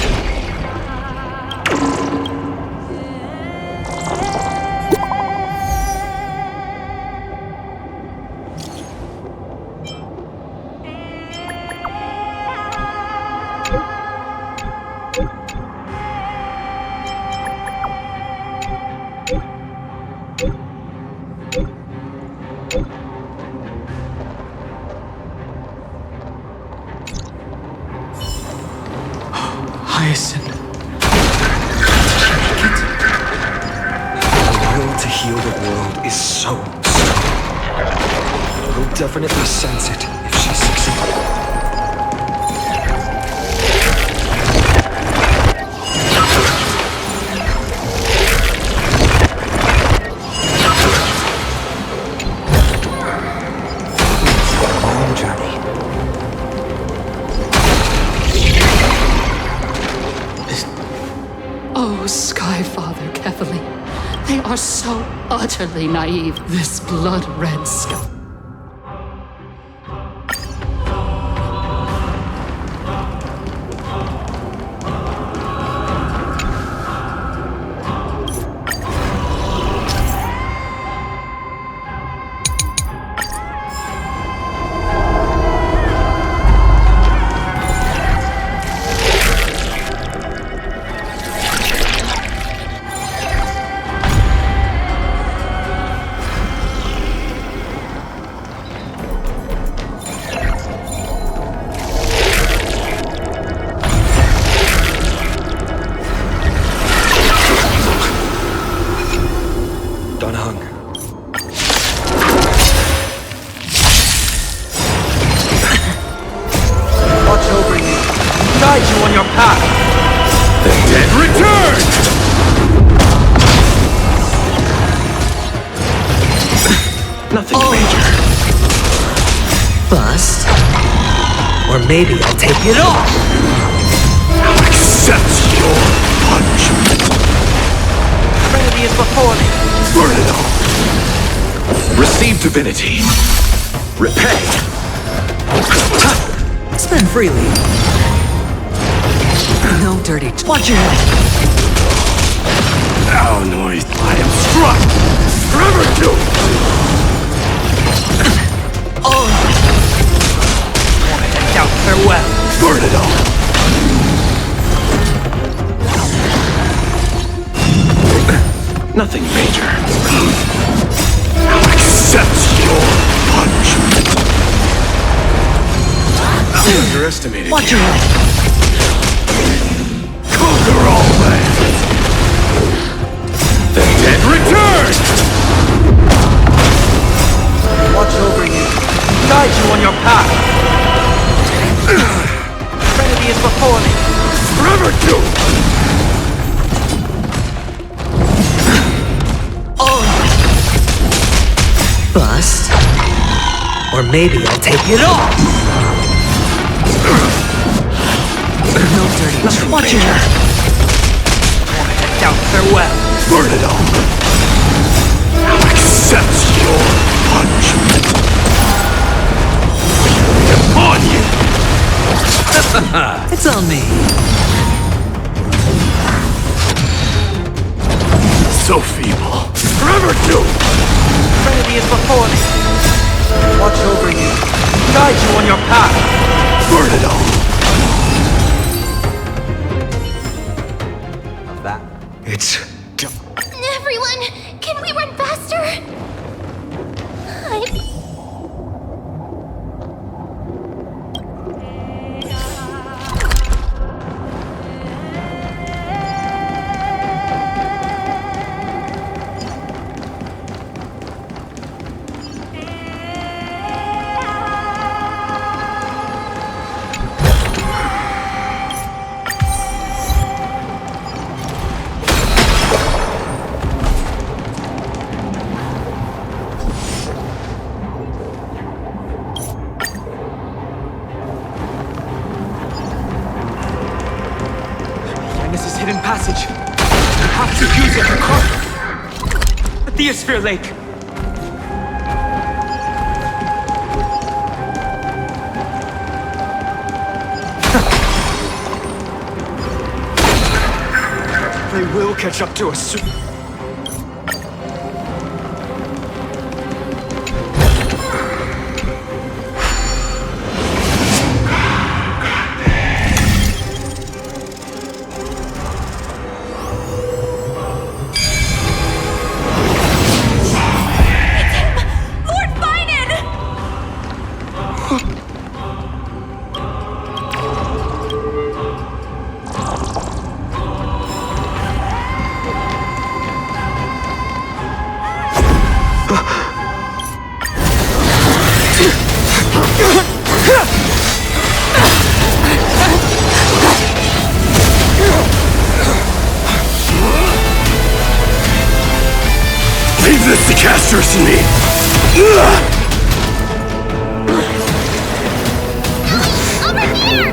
Hyacinth. The will to heal the world is so strong. We'll definitely sense it if she succeeds. Oh, Skyfather Kefali, they are so utterly naive, this blood-red sky. on your path! The dead return! Nothing major. Bust. Or maybe I'll take it off! Accept your punishment. Trinity is before me! Burn it all. Receive divinity. Repay. Spend freely. No dirty. Watch your head. Now, noise. I am struck. Forever doomed. Oh! Wanna head out, farewell. Burn it all. Nothing major. Accept your punishment. Underestimated. Watch your head. Conquer all lands. The dead return. Watch over you. Guide you on your path. Trinity is before me. Forever doomed. Bust. Or maybe I'll take it off! No dirty. Watch your head. Wanna head down, farewell. Burn it all. Accept your punishment. Upon you. It's on me. So feeble. Forever doomed. Trinity is before me. Watch over you. Guide you on your path. Burn it all. Of that. It's... Everyone, can we run faster? Hidden passage. We have to use it to cross the Theosphere Lake. They will catch up to us soon. Leave this to Casters and me. Over here!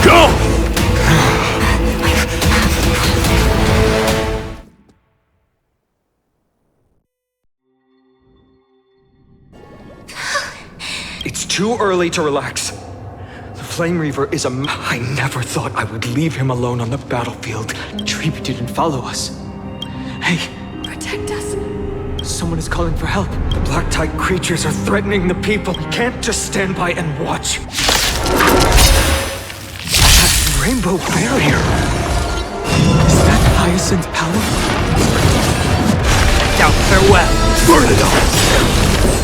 Go! It's too early to relax. The Flame Reaver is I never thought I would leave him alone on the battlefield. Treeby didn't follow us. Hey, Protect us. someone is calling for help. The black tide creatures are threatening the people. We can't just stand by and watch. That rainbow barrier. Is that Hyacinth's power? Down, farewell. Burn it all.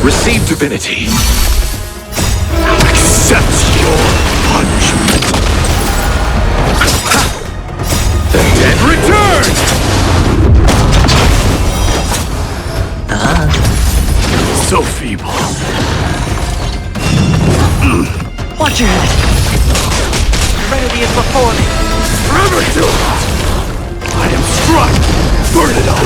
Receive divinity. Accept your punishment. The dead return! So feeble. Watch your head. reality is before me. Forever do it! I am struck! Burn it up!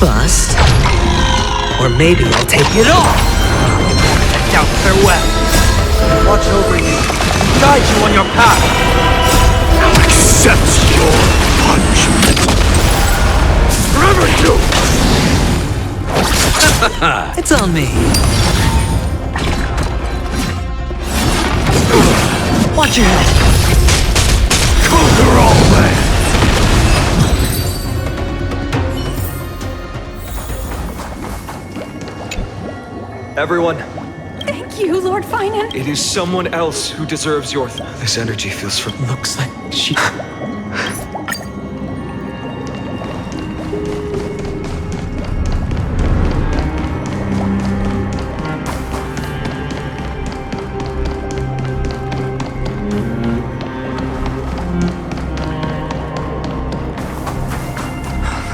Bust? Or maybe I'll take it all! And out farewell! Watch over you, guide you on your path! Accept your punishment! Forever do it! It's on me. Watch your head. Conquer all lands! Everyone, Thank you, Lord Finan. it is someone else who deserves your... This energy feels from... Looks like she...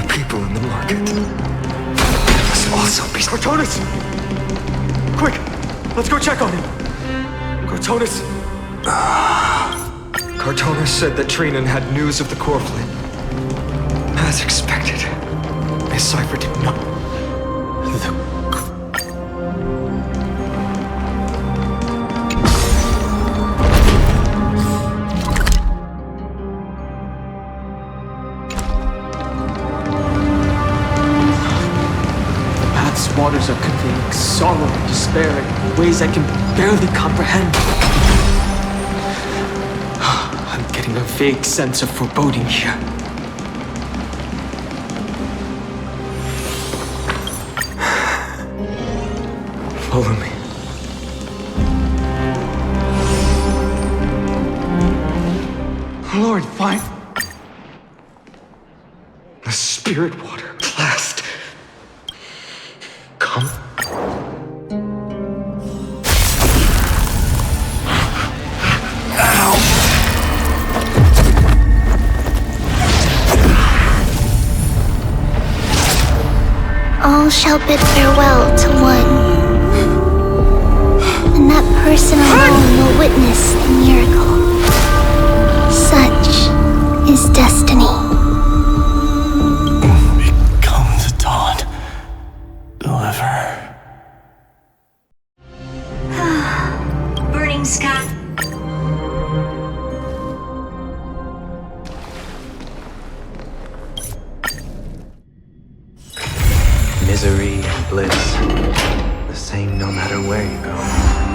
The people in the market. There must also be... Cortonis! Quick! Let's go check on him! Cortonis! Cartonis said that Trinan had news of the Corflin. As expected, Miss Cypher did not... Path's waters are conveying sorrow and despair in ways I can barely comprehend. I'm getting a vague sense of foreboding here. Follow me. Lord, fine. The spirit water blast. Come. All shall bid farewell to one. And that person alone will witness the miracle. Such is destiny. Come to dawn. Deliver. Burning sky. Misery and bliss, the same no matter where you go.